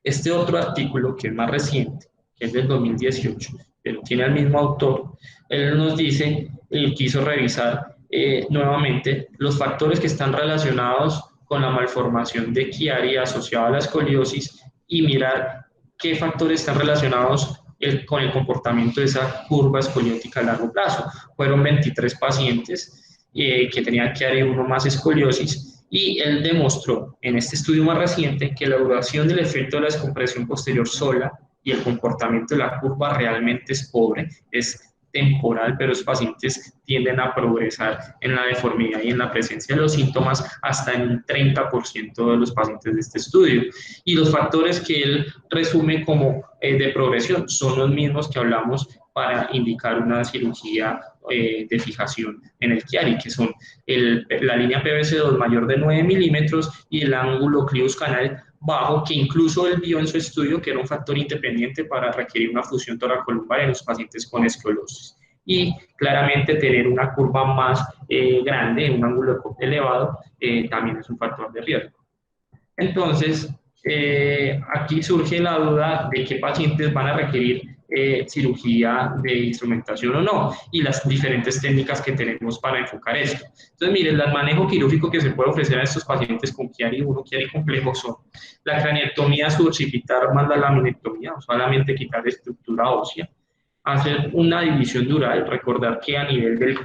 Este otro artículo, que es más reciente, que es del 2018, pero tiene al mismo autor, él nos dice, él quiso revisar nuevamente los factores que están relacionados con la malformación de Chiari asociada a la escoliosis y mirar qué factores están relacionados con el comportamiento de esa curva escoliótica a largo plazo. Fueron 23 pacientes que tenían Chiari 1 más escoliosis y él demostró en este estudio más reciente que la duración del efecto de la descompresión posterior sola y el comportamiento de la curva realmente es pobre, es temporal, pero los pacientes tienden a progresar en la deformidad y en la presencia de los síntomas hasta en un 30% de los pacientes de este estudio. Y los factores que él resume como de progresión son los mismos que hablamos para indicar una cirugía de fijación en el Chiari, que son la línea PVC2 mayor de 9 milímetros y el ángulo clivus canal bajo, que incluso él vio en su estudio que era un factor independiente para requerir una fusión toracolumbar en los pacientes con esclerosis. Y claramente tener una curva más grande, un ángulo de corte elevado, también es un factor de riesgo. Entonces, aquí surge la duda de qué pacientes van a requerir cirugía de instrumentación o no, y las diferentes técnicas que tenemos para enfocar esto. Entonces, miren, el manejo quirúrgico que se puede ofrecer a estos pacientes con Chiari 1, Chiari complejo, son la craniectomía suboccipital más la laminectomía, o solamente quitar estructura ósea, hacer una división dural, recordar que a nivel de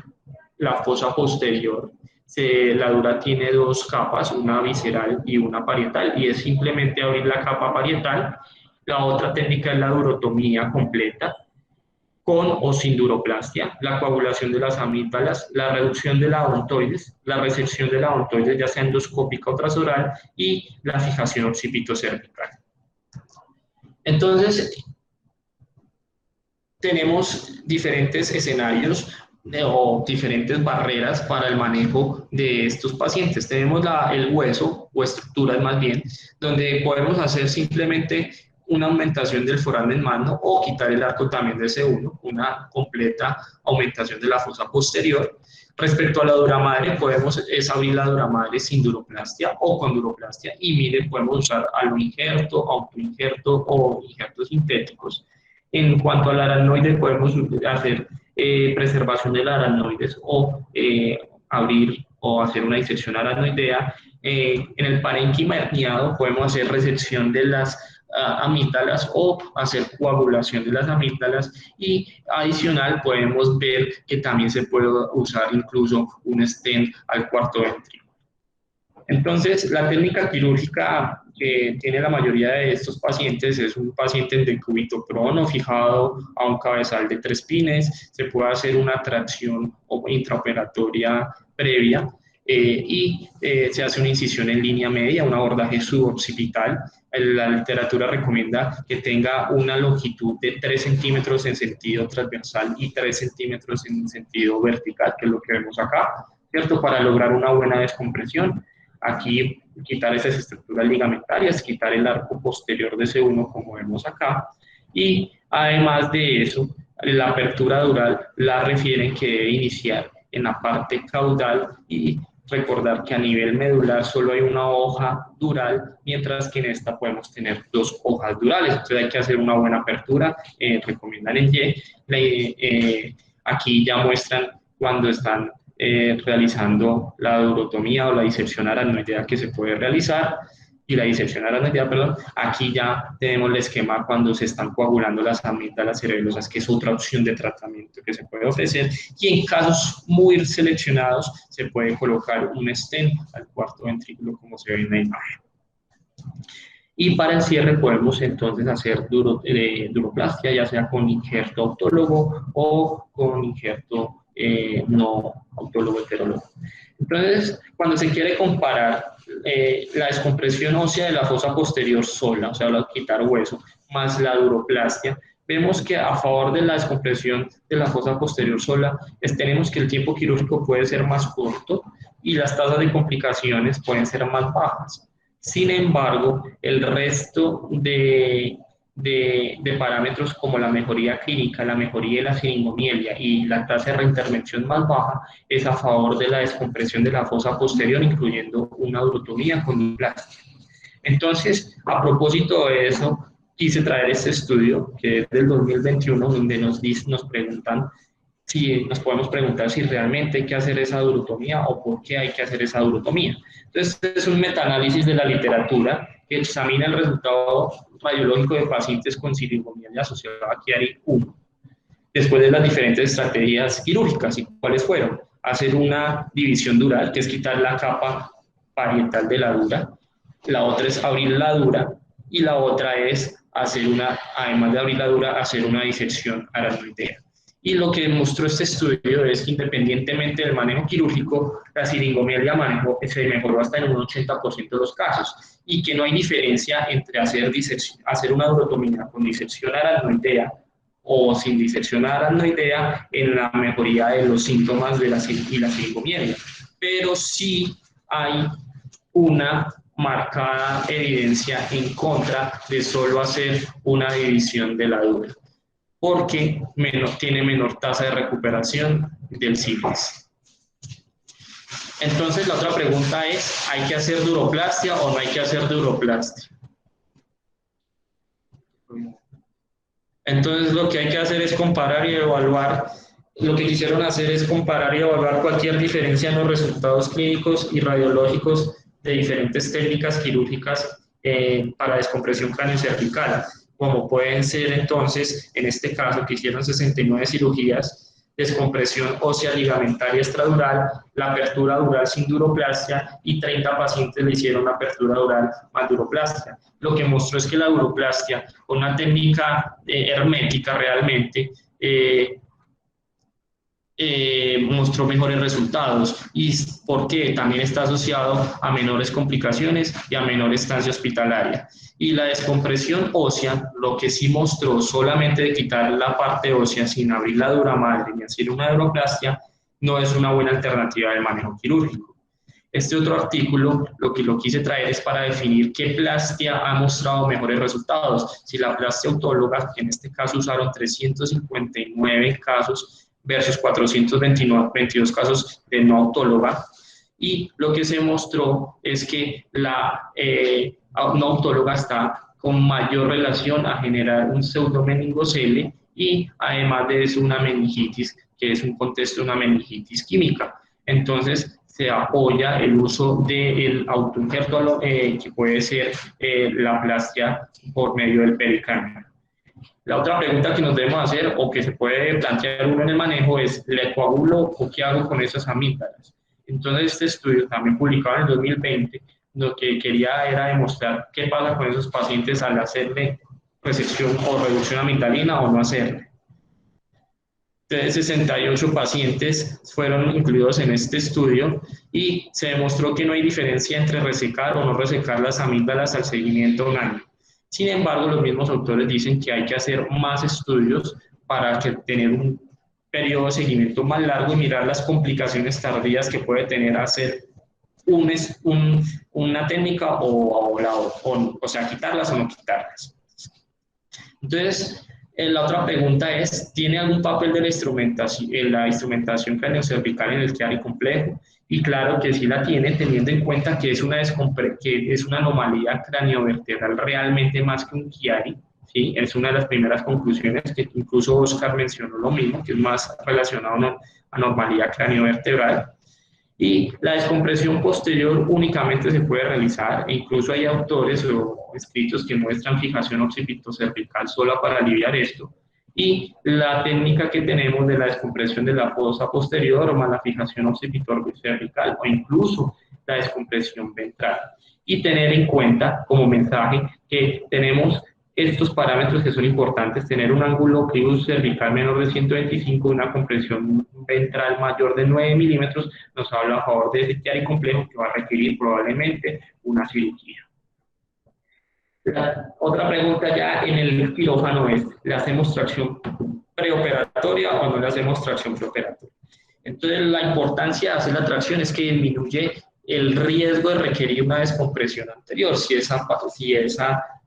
la fosa posterior, la dura tiene dos capas, una visceral y una parietal, y es simplemente abrir la capa parietal. La otra técnica es la durotomía completa, con o sin duroplastia, la coagulación de las amígdalas, la reducción de la odontoides, la resección de la odontoides ya sea endoscópica o trasoral y la fijación occipitocervical. Entonces, tenemos diferentes escenarios o diferentes barreras para el manejo de estos pacientes. Tenemos el hueso, o estructuras más bien, donde podemos hacer simplemente una aumentación del foramen magno o quitar el arco también de C1, una completa aumentación de la fosa posterior. Respecto a la dura madre, podemos abrir la dura madre sin duroplastia o con duroplastia, y miren, podemos usar aloinjerto, autoinjerto o injertos sintéticos. En cuanto al aracnoide, podemos hacer preservación de las aracnoides o abrir o hacer una disección aracnoidea. En el parénquima herniado podemos hacer resección de las amígdalas o hacer coagulación de las amígdalas, y adicional podemos ver que también se puede usar incluso un stent al cuarto ventrículo. Entonces, la técnica quirúrgica que tiene la mayoría de estos pacientes es un paciente en decúbito prono fijado a un cabezal de 3 pines. Se puede hacer una tracción intraoperatoria previa y se hace una incisión en línea media, un abordaje suboccipital. La literatura recomienda que tenga una longitud de 3 centímetros en sentido transversal y 3 centímetros en sentido vertical, que es lo que vemos acá, ¿cierto? Para lograr una buena descompresión. Aquí quitar esas estructuras ligamentarias, quitar el arco posterior de C1 como vemos acá, y además de eso, la apertura dural la refieren que debe iniciar en la parte caudal, y recordar que a nivel medular solo hay una hoja dural, mientras que en esta podemos tener 2 hojas durales. Entonces hay que hacer una buena apertura, recomiendan en Y. Aquí ya muestran cuando están realizando la durotomía o la disección aracnoidea que se puede realizar, y la disección aracnoidea, perdón. Aquí ya tenemos el esquema cuando se están coagulando las amígdalas cerebelosas, que es otra opción de tratamiento que se puede ofrecer, y en casos muy seleccionados se puede colocar un stent al cuarto ventrículo como se ve en la imagen. Y para el cierre podemos entonces hacer duroplastia, ya sea con injerto autólogo o con injerto no autólogo heterólogo. Entonces, cuando se quiere comparar la descompresión ósea de la fosa posterior sola, o sea, quitar hueso, más la duroplastia, vemos que a favor de la descompresión de la fosa posterior sola, tenemos que el tiempo quirúrgico puede ser más corto y las tasas de complicaciones pueden ser más bajas. Sin embargo, el resto de parámetros como la mejoría clínica, la mejoría de la siringomielia y la tasa de reintervención más baja es a favor de la descompresión de la fosa posterior, incluyendo una urotomía con un plástico. Entonces, a propósito de eso, quise traer este estudio que es del 2021, donde nos preguntan si nos podemos preguntar si realmente hay que hacer esa urotomía o por qué hay que hacer esa urotomía. Entonces, este es un metaanálisis de la literatura que examina el resultado radiológico de pacientes con siringomielia asociada a Chiari 1, después de las diferentes estrategias quirúrgicas. ¿Y cuáles fueron? Hacer una división dural, que es quitar la capa parietal de la dura. La otra es abrir la dura y la otra es hacer además de abrir la dura, hacer una disección aracnoidea. Y lo que mostró este estudio es que independientemente del manejo quirúrgico, la siringomielia se mejoró hasta en un 80% de los casos y que no hay diferencia entre hacer una urotomía con disección aracnoidea o sin disección aracnoidea en la mejoría de los síntomas de la siringomielia. Pero sí hay una marcada evidencia en contra de solo hacer una división de la dura, porque tiene menor tasa de recuperación del sífilis. Entonces la otra pregunta es, ¿hay que hacer duroplastia o no hay que hacer duroplastia? Entonces lo que hay que hacer es comparar y evaluar. Lo que quisieron hacer es comparar y evaluar cualquier diferencia en los resultados clínicos y radiológicos de diferentes técnicas quirúrgicas para descompresión craniocervical, como pueden ser entonces, en este caso, que hicieron 69 cirugías, descompresión ósea ligamentaria extradural, la apertura dural sin duroplastia y 30 pacientes le hicieron la apertura dural más duroplastia. Lo que mostró es que la duroplastia, con una técnica hermética realmente, mostró mejores resultados. ¿Y por qué? También está asociado a menores complicaciones y a menor estancia hospitalaria. Y la descompresión ósea, lo que sí mostró solamente de quitar la parte ósea sin abrir la dura madre ni hacer una duroplastia, no es una buena alternativa de manejo quirúrgico. Este otro artículo, lo que lo quise traer es para definir qué plastia ha mostrado mejores resultados. Si la plastia autóloga, que en este caso usaron 359 casos versus 422 casos de no autóloga, y lo que se mostró es que la no autóloga está con mayor relación a generar un pseudomeningocele y además de eso una meningitis, que es un contexto de una meningitis química. Entonces se apoya el uso del autoinjerto que puede ser la plastia por medio del pericáneo. La otra pregunta que nos debemos hacer o que se puede plantear uno en el manejo es, ¿le coagulo o qué hago con esas amígdalas? Entonces este estudio, también publicado en el 2020, lo que quería era demostrar qué pasa con esos pacientes al hacerle resección o reducción amigdalina o no hacerle. Entonces 68 pacientes fueron incluidos en este estudio y se demostró que no hay diferencia entre resecar o no resecar las amígdalas al seguimiento de un año. Sin embargo, los mismos autores dicen que hay que hacer más estudios para tener un periodo de seguimiento más largo y mirar las complicaciones tardías que puede tener hacer una técnica o sea, quitarlas o no quitarlas. Entonces, la otra pregunta es, ¿tiene algún papel de la instrumentación craniocervical en el Chiari complejo? Y claro que sí la tiene, teniendo en cuenta que es una anomalía craniovertebral realmente más que un Chiari, ¿sí? Es una de las primeras conclusiones que incluso Oscar mencionó lo mismo, que es más relacionado a una anomalía craniovertebral. Y la descompresión posterior únicamente se puede realizar, e incluso hay autores o escritos que muestran fijación occipitocervical sola para aliviar esto. Y la técnica que tenemos de la descompresión de la fosa posterior o más la fijación occipitocervical o incluso la descompresión ventral. Y tener en cuenta como mensaje que tenemos estos parámetros que son importantes, tener un ángulo clivus cervical menor de 125, una compresión ventral mayor de 9 milímetros, nos habla a favor de ese Chiari complejo que va a requerir probablemente una cirugía. La otra pregunta ya en el quirófano es, ¿le hacemos tracción preoperatoria o no le hacemos tracción preoperatoria? Entonces, la importancia de hacer la tracción es que disminuye el riesgo de requerir una descompresión anterior. Si esa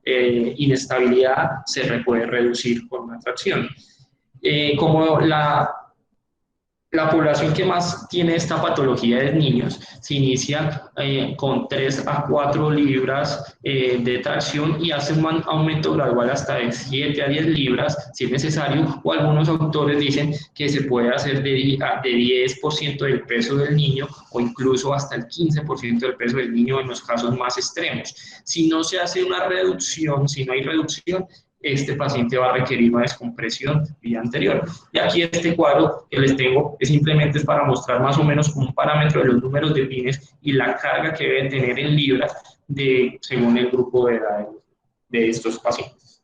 inestabilidad se puede reducir con una tracción. Como la población que más tiene esta patología es niños, se inicia con 3 a 4 libras de tracción y hace un aumento gradual hasta de 7 a 10 libras si es necesario, o algunos autores dicen que se puede hacer de 10% del peso del niño o incluso hasta el 15% del peso del niño en los casos más extremos. Si no se hace una reducción, si no hay reducción, este paciente va a requerir una descompresión vía anterior. Y aquí este cuadro que les tengo es simplemente para mostrar más o menos un parámetro de los números de pines y la carga que deben tener en libras según el grupo de edad de estos pacientes.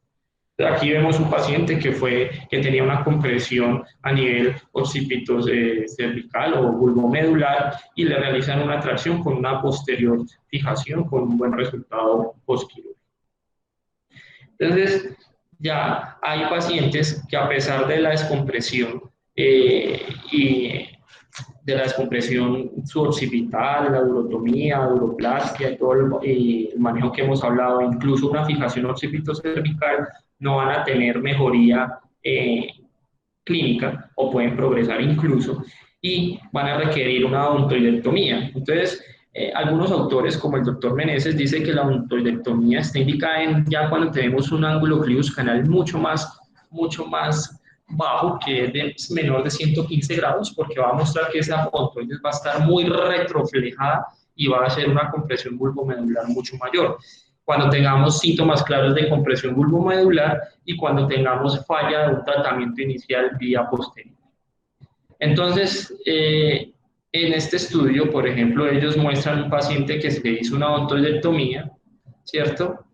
Aquí vemos un paciente que tenía una compresión a nivel occipito cervical o bulbomedular y le realizan una tracción con una posterior fijación con un buen resultado postquirúrgico. Entonces, ya hay pacientes que a pesar de la descompresión y de la descompresión suboccipital, la urotomía, uroplastia y todo el manejo que hemos hablado, incluso una fijación occipito-cervical, no van a tener mejoría clínica o pueden progresar incluso y van a requerir una odontoidectomía. Entonces, algunos autores, como el doctor Meneses, dicen que la odontoidectomía está indicada ya cuando tenemos un ángulo clivus-canal mucho más bajo, que es menor de 115 grados, porque va a mostrar que esa odontoides va a estar muy retroflejada y va a hacer una compresión bulbomedular mucho mayor. Cuando tengamos síntomas claros de compresión bulbomedular y cuando tengamos falla de un tratamiento inicial vía posterior. Entonces, en este estudio, por ejemplo, ellos muestran un paciente que se le hizo una odontoidectomía, ¿cierto?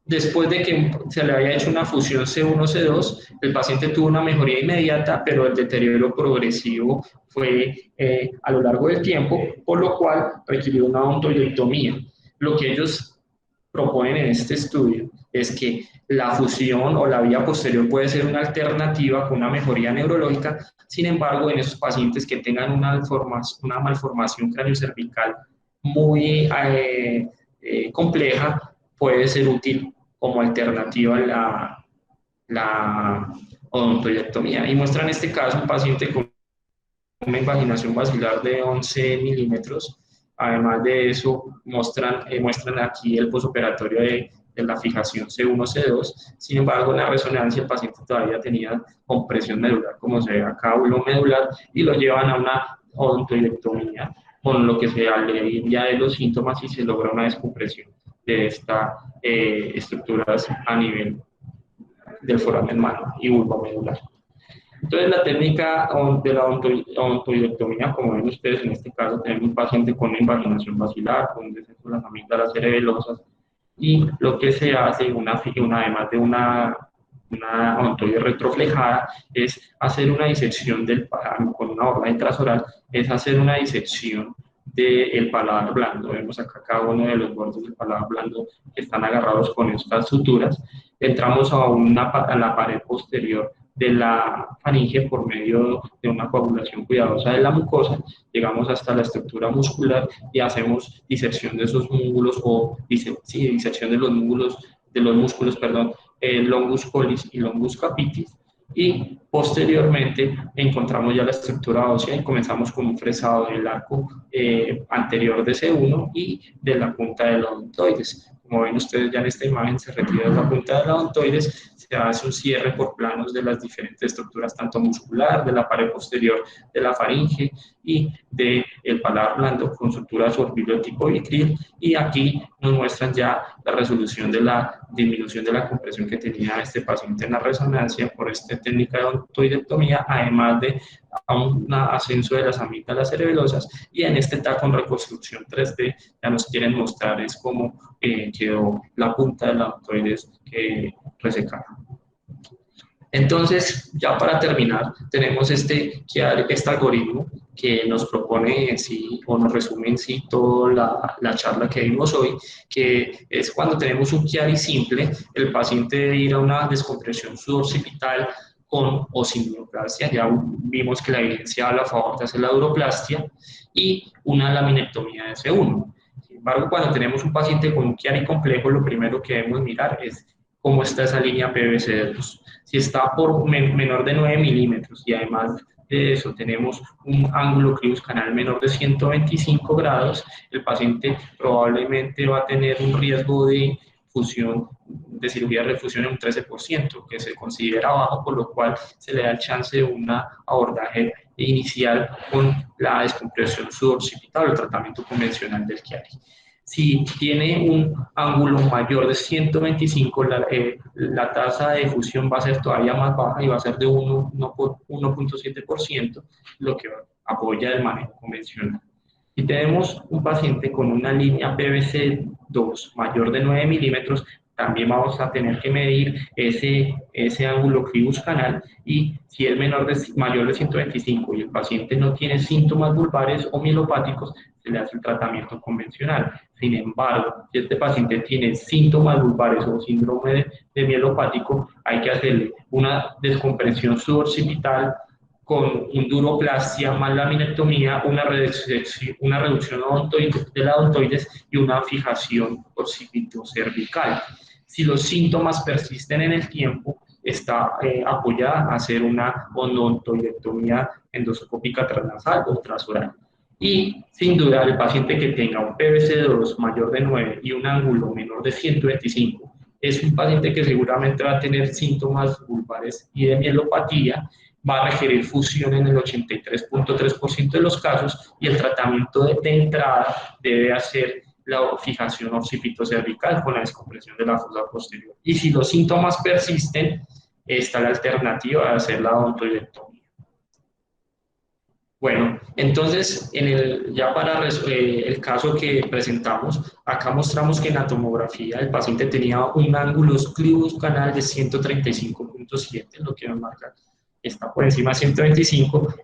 Después de que se le haya hecho una fusión C1-C2, el paciente tuvo una mejoría inmediata, pero el deterioro progresivo fue a lo largo del tiempo, por lo cual requirió una odontoidectomía. Lo que ellos proponen en este estudio es que la fusión o la vía posterior puede ser una alternativa con una mejoría neurológica. Sin embargo, en esos pacientes que tengan una malformación craneocervical muy compleja, puede ser útil como alternativa la odontoidectomía. Y muestran en este caso un paciente con una invaginación basilar de 11 milímetros. Además de eso, muestran aquí el posoperatorio de la fijación C1-C2. Sin embargo, en la resonancia el paciente todavía tenía compresión medular, como se ve acá, medular, y lo llevan a una odontoidectomía, con lo que se alivia de los síntomas y se logra una descompresión de estas estructuras a nivel del foramen mano y bulbomedular. Entonces, la técnica de la odontoidectomía, como ven ustedes, en este caso tenemos un paciente con una invaginación basilar, con un descenso de las amígdalas cerebelosas, y lo que se hace, además de una odontoide retroflejada, es hacer una disección del paladar, con una orden transoral, es hacer una disección del paladar blando. Vemos acá cada uno de los bordes del paladar blando que están agarrados con estas suturas. Entramos a la pared posterior de la faringe por medio de una coagulación cuidadosa de la mucosa, llegamos hasta la estructura muscular y hacemos disección de esos músculos disección de los músculos, longus collis y longus capitis, y posteriormente encontramos ya la estructura ósea y comenzamos con un fresado del arco anterior de C1 y de la punta de la odontoides. Como ven ustedes ya en esta imagen, se retira la punta de la odontoides, se hace un cierre por planos de las diferentes estructuras, tanto muscular, de la pared posterior de la faringe y del paladar blando con suturas orbilio tipo vitril, y aquí nos muestran ya la resolución de la disminución de la compresión que tenía este paciente en la resonancia por esta técnica de odontoidectomía, además de un ascenso de las amígdalas cerebelosas, y en este TAC con reconstrucción 3D ya nos quieren mostrar es cómo quedó la punta de la odontoides resecada. Entonces, ya para terminar, tenemos este algoritmo que nos propone en sí, o nos resume en sí toda la charla que vimos hoy, que es cuando tenemos un Chiari simple, el paciente debe ir a una descompresión suboccipital con o sin duroplastia, ya vimos que la evidencia habla a favor de hacer la duroplastia, y una laminectomía de F1. Sin embargo, cuando tenemos un paciente con un Chiari complejo, lo primero que debemos mirar es cómo está esa línea PVC2. Si está por menor de 9 milímetros y además de eso tenemos un ángulo cribus canal menor de 125 grados, el paciente probablemente va a tener un riesgo de fusión, de cirugía de refusión en un 13%, que se considera bajo, por lo cual se le da el chance de un abordaje inicial con la descompresión suboccipital o el tratamiento convencional del Chiari. Si tiene un ángulo mayor de 125, la tasa de fusión va a ser todavía más baja y va a ser de 1.7%, lo que apoya el manejo convencional. Si tenemos un paciente con una línea PVC2 mayor de 9 milímetros, también vamos a tener que medir ese ángulo cribus canal, y si es mayor de 125 y el paciente no tiene síntomas vulvares o mielopáticos, se le hace el tratamiento convencional. Sin embargo, si este paciente tiene síntomas vulvares o síndrome de mielopático, hay que hacerle una descompresión suboccipital con un duroplastia más laminectomía, una reducción de la odontoides y una fijación occipitocervical. Si los síntomas persisten en el tiempo, está apoyada a hacer una odontoidectomía endoscópica transnasal o transoral. Y sin duda, el paciente que tenga un PVC2 mayor de 9 y un ángulo menor de 125 es un paciente que seguramente va a tener síntomas vulvares y de mielopatía, va a requerir fusión en el 83.3% de los casos, y el tratamiento de entrada debe hacer la fijación occipitocervical con la descompresión de la fosa posterior. Y si los síntomas persisten, está la alternativa de hacer la odontoidectomía. Bueno, entonces, ya para el caso que presentamos, acá mostramos que en la tomografía el paciente tenía un ángulo cribus canal de 135.7, lo que nos marca está por encima de 125.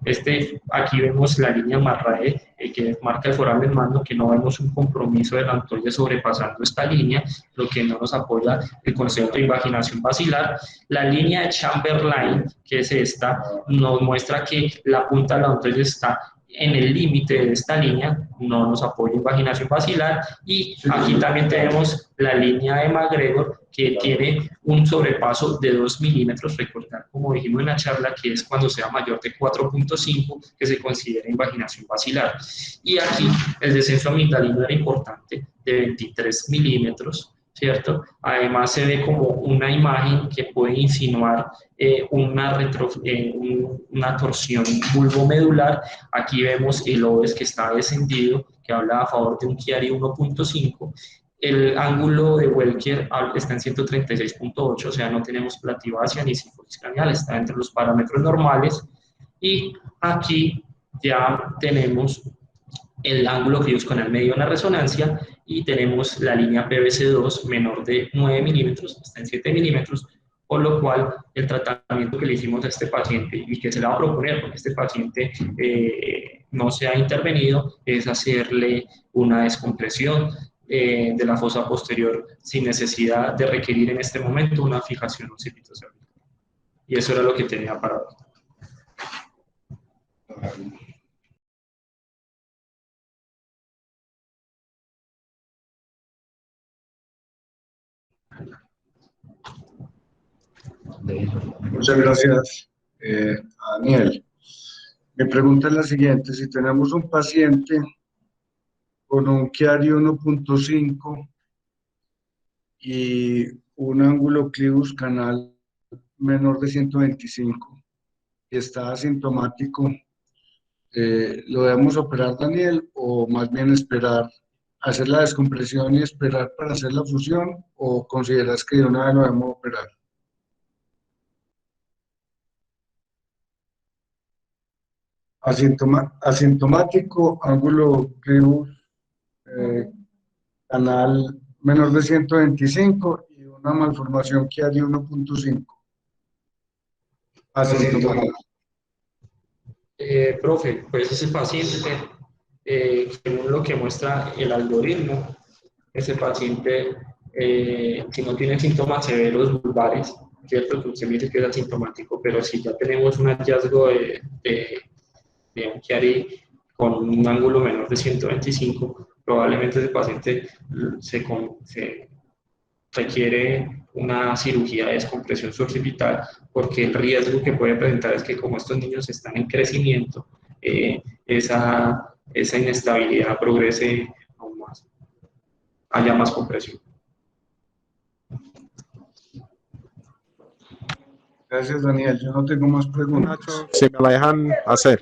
Aquí vemos la línea Marrae, que marca el foramen magno, que no vemos un compromiso de la odontoide sobrepasando esta línea, lo que no nos apoya el concepto de invaginación basilar. La línea de Chamberlain, que es esta, nos muestra que la punta de la odontoide está en el límite de esta línea, no nos apoya invaginación basilar. Y aquí también tenemos la línea de MacGregor, que tiene un sobrepaso de 2 milímetros, recordar, como dijimos en la charla, que es cuando sea mayor de 4.5, que se considera invaginación basilar. Y aquí el descenso amigdalino era importante, de 23 milímetros, ¿cierto? Además se ve como una imagen que puede insinuar una torsión bulbomedular. Aquí vemos el OVES que está descendido, que habla a favor de un Chiari 1.5. El ángulo de Welker está en 136.8, o sea, no tenemos plativacia ni cifosis craneal, está entre los parámetros normales. Y aquí ya tenemos el ángulo cribus canal medio en la resonancia, y tenemos la línea PVC2 menor de 9 milímetros, está en 7 milímetros, por lo cual el tratamiento que le hicimos a este paciente y que se le va a proponer, porque este paciente no se ha intervenido, es hacerle una descompresión de la fosa posterior sin necesidad de requerir en este momento una fijación occipitocervical. Y eso era lo que tenía para hoy. Muchas gracias, Daniel. Mi pregunta es la siguiente: si tenemos un paciente con un Chiari 1.5 y un ángulo cribus canal menor de 125 y está asintomático, ¿lo debemos operar, Daniel, o más bien esperar, hacer la descompresión y esperar para hacer la fusión, o consideras que de una vez lo debemos operar? Asintomático, ángulo cribus canal menor de 125 y una malformación Chiari 1.5. asintomático. Profe, pues ese paciente, según lo que muestra el algoritmo, ese paciente que no tiene síntomas severos vulvares, ¿cierto? Que usted me dice que es asintomático, pero si ya tenemos un hallazgo de un Chiari con un ángulo menor de 125, probablemente ese paciente se requiere una cirugía de descompresión suborbital, porque el riesgo que puede presentar es que como estos niños están en crecimiento, esa inestabilidad progrese aún más, haya más compresión. Gracias, Daniel. Yo no tengo más preguntas. Si me la dejan hacer.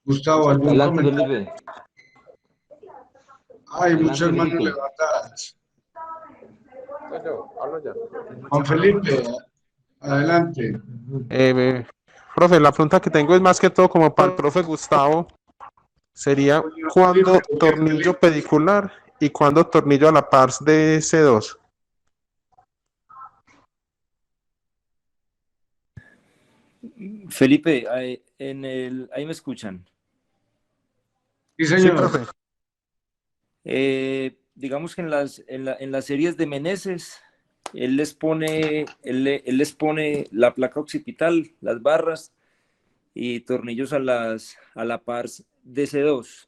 Gustavo, ¿algún Adelante, comentario? Felipe. Hay muchas Adelante, manos Felipe. levantadas. Hablo ya. Juan Felipe, adelante. Profe, la pregunta que tengo es más que todo como para el profe Gustavo. Sería, ¿cuándo tornillo pedicular y cuándo tornillo a la pars de C2? Felipe, ahí me escuchan. Sí, Sí, señor. profe. Digamos que en las series de Meneses, él les pone la placa occipital, las barras y tornillos a la pars DC2.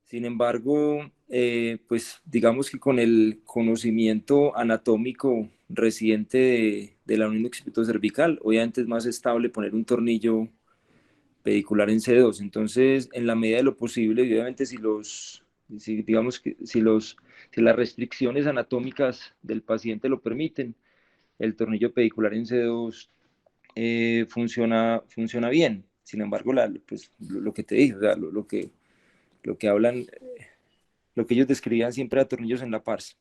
Sin embargo, pues digamos que con el conocimiento anatómico reciente de la unión occipito-cervical, obviamente es más estable poner un tornillo pedicular en C2. Entonces, en la medida de lo posible, y obviamente digamos que si las restricciones anatómicas del paciente lo permiten, el tornillo pedicular en C2 funciona bien. Sin embargo, pues, lo que te dije, o sea, lo que hablan, lo que ellos describían siempre a tornillos en la pars,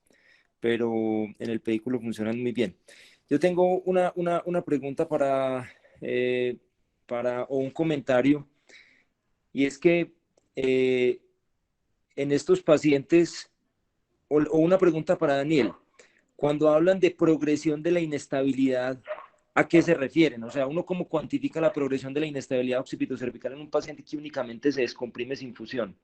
pero en el pedículo funcionan muy bien. Yo tengo una pregunta o un comentario, y es que en estos pacientes, o una pregunta para Daniel, cuando hablan de progresión de la inestabilidad, ¿a qué se refieren? O sea, ¿uno cómo cuantifica la progresión de la inestabilidad occipito-cervical en un paciente que únicamente se descomprime sin fusión?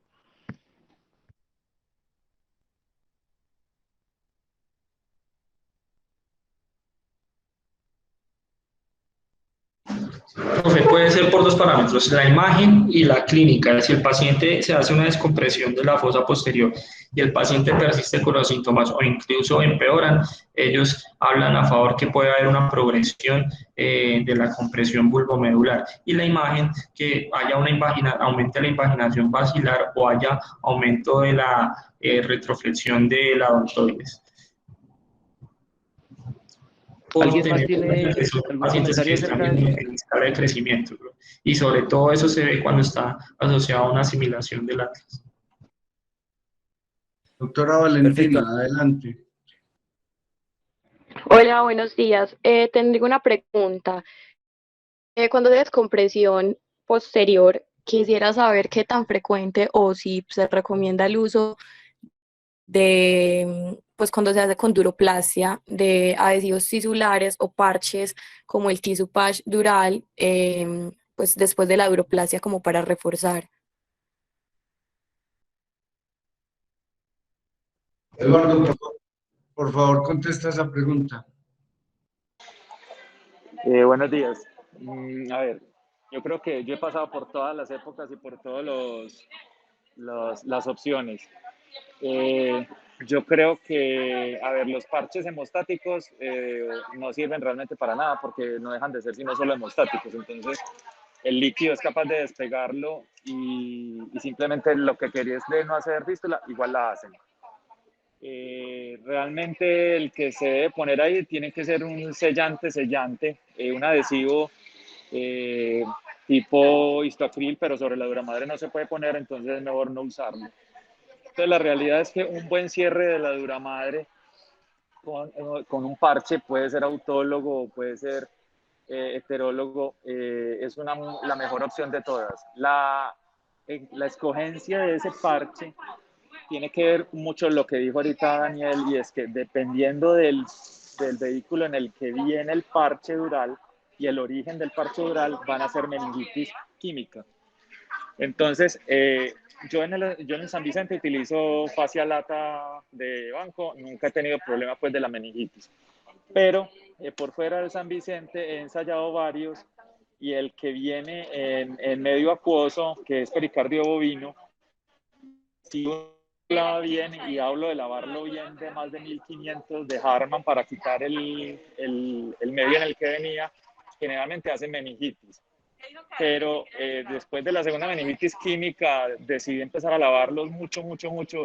Profe, puede ser por dos parámetros, la imagen y la clínica. Si el paciente se hace una descompresión de la fosa posterior y el paciente persiste con los síntomas o incluso empeoran, ellos hablan a favor que puede haber una progresión de la compresión vulvomedular. Y la imagen, que haya aumente la invaginación basilar o haya aumento de la retroflexión de la odontoides. ¿Alguien más tiene algún pacientes que comentario están acerca de eso? en escala de crecimiento, ¿no? Y sobre todo eso se ve cuando está asociado a una asimilación del atlas. Doctora Valentina, Perfecto. adelante. Hola, buenos días. Tendría una pregunta. Cuando se descompresión posterior, quisiera saber qué tan frecuente o si se recomienda el uso de, pues cuando se hace con duroplastia, de adhesivos tisulares o parches como el tissue patch dural, pues después de la duroplastia como para reforzar. Eduardo, por favor, contesta esa pregunta. Buenos días. A ver, yo creo que yo he pasado por todas las épocas y por todas las opciones. Yo creo que, a ver, los parches hemostáticos no sirven realmente para nada porque no dejan de ser sino solo hemostáticos. Entonces, el líquido es capaz de despegarlo y simplemente lo que querías de no hacer fístula, igual la hacen. Realmente el que se debe poner ahí tiene que ser un sellante, un adhesivo tipo histoacril, pero sobre la duramadre no se puede poner, entonces es mejor no usarlo. Entonces la realidad es que un buen cierre de la duramadre con un parche, puede ser autólogo, puede ser heterólogo, es la mejor opción de todas. La escogencia de ese parche tiene que ver mucho lo que dijo ahorita Daniel, y es que dependiendo del del vehículo en el que viene el parche dural y el origen del parche dural van a ser meningitis química. Entonces, yo en el San Vicente utilizo fascia lata de banco, nunca he tenido problema pues de la meningitis, pero por fuera del San Vicente he ensayado varios y el que viene en medio acuoso, que es pericardio bovino, si uno lava bien y hablo de lavarlo bien de más de 1500 de Harman para quitar el medio en el que venía, generalmente hace meningitis. Pero después de la segunda meningitis química decidí empezar a lavarlos mucho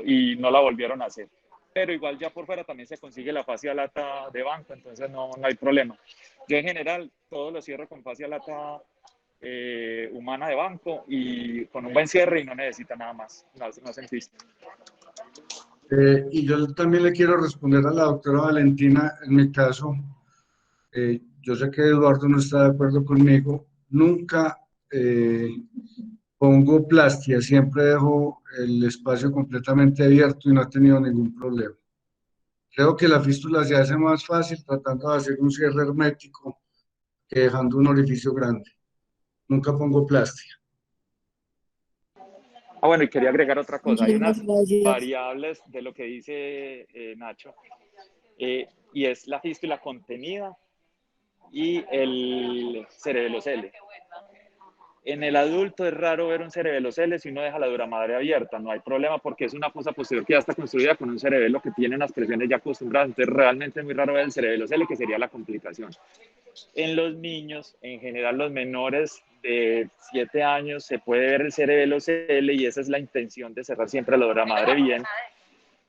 y no la volvieron a hacer. Pero igual ya por fuera también se consigue la fascia lata de banco, entonces no hay problema. Yo en general todo lo cierro con fascia lata humana de banco y con un buen cierre y no necesita nada más, no sentiste. Y yo también le quiero responder a la doctora Valentina, en mi caso, yo sé que Eduardo no está de acuerdo conmigo, nunca pongo plastia, siempre dejo el espacio completamente abierto y no he tenido ningún problema. Creo que la fístula se hace más fácil tratando de hacer un cierre hermético que dejando un orificio grande. Nunca pongo plastia. Bueno, y quería agregar otra cosa. Hay Muchísimas unas gracias. variables de lo que dice Nacho, y es la fístula contenida y el cerebelocele. En el adulto es raro ver un cerebelocele si uno deja la dura madre abierta, no hay problema porque es una fosa posterior que ya está construida con un cerebelo que tiene unas presiones ya acostumbradas, entonces realmente es muy raro ver el cerebelocele, que sería la complicación. En los niños, en general los menores de 7 años, se puede ver el cerebelocele y esa es la intención de cerrar siempre la dura madre bien.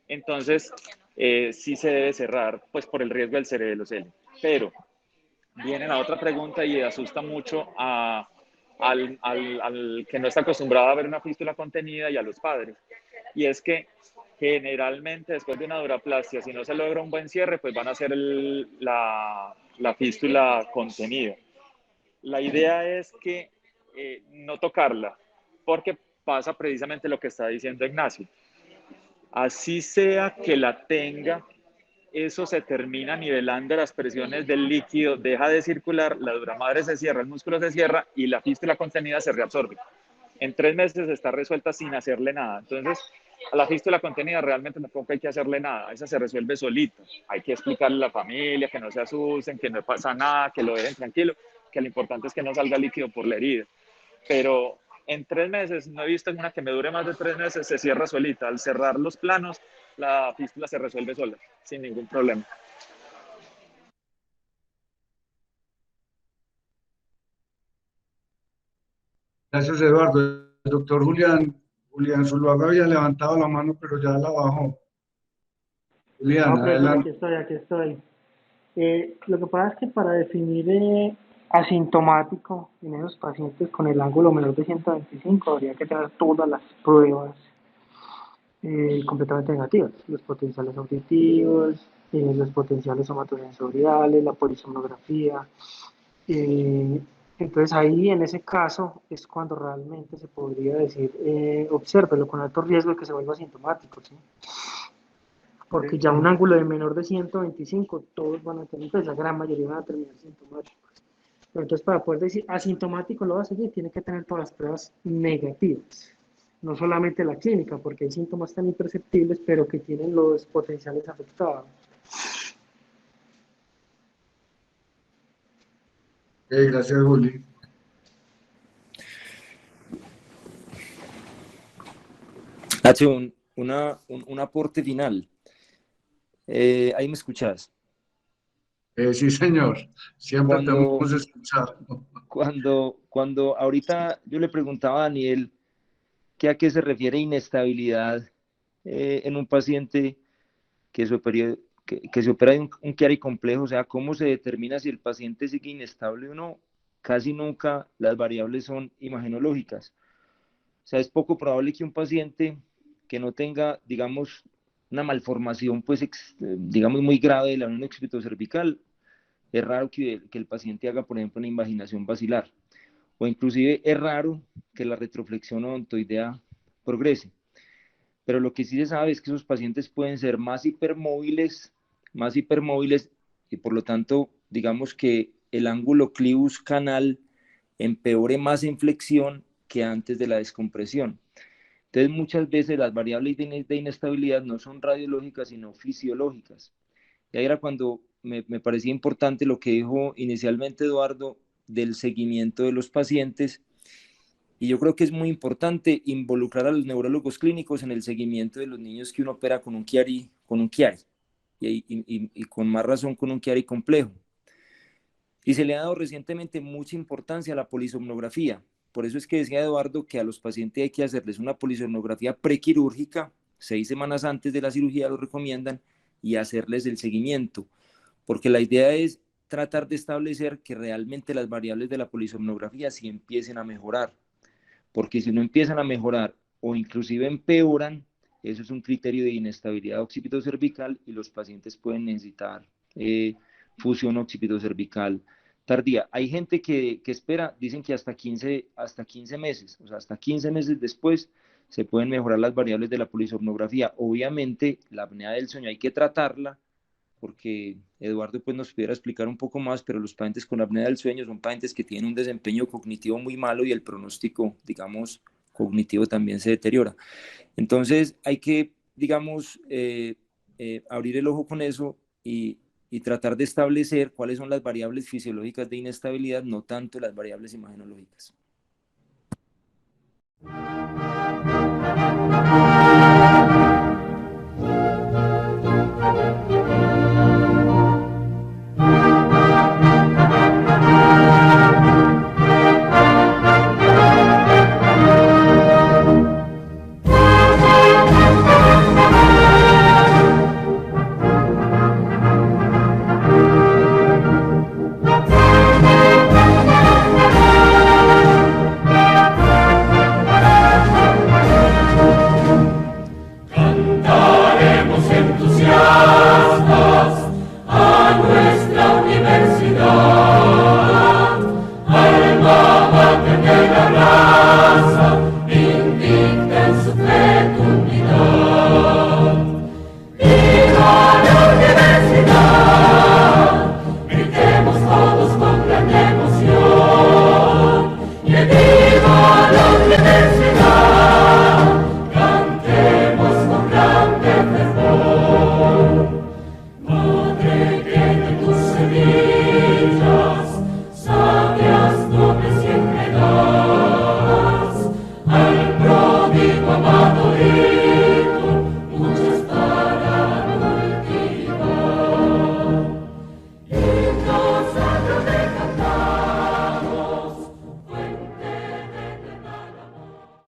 Entonces, sí se debe cerrar, pues por el riesgo del cerebelocele. Pero viene la otra pregunta y asusta mucho al que no está acostumbrado a ver una fístula contenida y a los padres. Y es que generalmente después de una duroplastia, si no se logra un buen cierre, pues van a hacer la fístula contenida. La idea es que no tocarla, porque pasa precisamente lo que está diciendo Ignacio. Así sea que la tenga, eso se termina nivelando las presiones del líquido, deja de circular, la dura madre se cierra, el músculo se cierra y la fístula contenida se reabsorbe. En 3 meses está resuelta sin hacerle nada. Entonces, a la fístula contenida realmente tampoco hay que hacerle nada, esa se resuelve solita. Hay que explicarle a la familia que no se asusten, que no pasa nada, que lo dejen tranquilo, que lo importante es que no salga líquido por la herida. Pero en 3 meses, no he visto una que me dure más de 3 meses, se cierra solita. Al cerrar los planos, la fístula se resuelve sola, sin ningún problema. Gracias, Eduardo. El doctor Julián Zuluaga había levantado la mano, pero ya la bajó. Julián, No, profesor, adelante. aquí estoy. Lo que pasa es que para definir asintomático en esos pacientes con el ángulo menor de 125 habría que tener todas las pruebas completamente negativas, los potenciales auditivos, los potenciales somatosensoriales, la polisomnografía. Entonces ahí en ese caso es cuando realmente se podría decir, obsérvelo con alto riesgo de que se vuelva asintomático, ¿sí? Porque ya un ángulo de menor de 125, todos van a tener, pues la gran mayoría van a terminar sintomáticos. Pero entonces, para poder decir asintomático lo va a seguir, tiene que tener todas las pruebas negativas. No solamente la clínica, porque hay síntomas tan imperceptibles, pero que tienen los potenciales afectados. Gracias, Juli. Hace un aporte final. Ahí me escuchas. Sí, señor. Siempre te Cuando, hemos escuchado. cuando ahorita yo le preguntaba a Daniel que a qué se refiere inestabilidad en un paciente que se opera de un Chiari complejo, o sea, cómo se determina si el paciente sigue inestable o no. Casi nunca las variables son imagenológicas. O sea, es poco probable que un paciente que no tenga, digamos, una malformación, pues, digamos, muy grave de la unión occipitocervical, es raro que el paciente haga, por ejemplo, una invaginación basilar. O inclusive es raro que la retroflexión odontoidea progrese. Pero lo que sí se sabe es que esos pacientes pueden ser más hipermóviles y por lo tanto, digamos que el ángulo clivus-canal empeore más en flexión que antes de la descompresión. Entonces, muchas veces las variables de inestabilidad no son radiológicas, sino fisiológicas. Y ahí era cuando me parecía importante lo que dijo inicialmente Eduardo del seguimiento de los pacientes. Y yo creo que es muy importante involucrar a los neurólogos clínicos en el seguimiento de los niños que uno opera con un Chiari, y con más razón con un Chiari complejo. Y se le ha dado recientemente mucha importancia a la polisomnografía. Por eso es que decía Eduardo que a los pacientes hay que hacerles una polisomnografía prequirúrgica, 6 semanas antes de la cirugía lo recomiendan, y hacerles el seguimiento. Porque la idea es tratar de establecer que realmente las variables de la polisomnografía sí empiecen a mejorar. Porque si no empiezan a mejorar o inclusive empeoran, eso es un criterio de inestabilidad occipitocervical y los pacientes pueden necesitar fusión occipitocervical tardía. Hay gente que espera, dicen que hasta 15 meses, o sea, hasta 15 meses después se pueden mejorar las variables de la polisomnografía. Obviamente, la apnea del sueño hay que tratarla, porque Eduardo pues nos pudiera explicar un poco más, pero los pacientes con apnea del sueño son pacientes que tienen un desempeño cognitivo muy malo y el pronóstico, digamos, cognitivo también se deteriora. Entonces hay que, digamos, abrir el ojo con eso y tratar de establecer cuáles son las variables fisiológicas de inestabilidad, no tanto las variables imagenológicas. A nuestra universidad, alma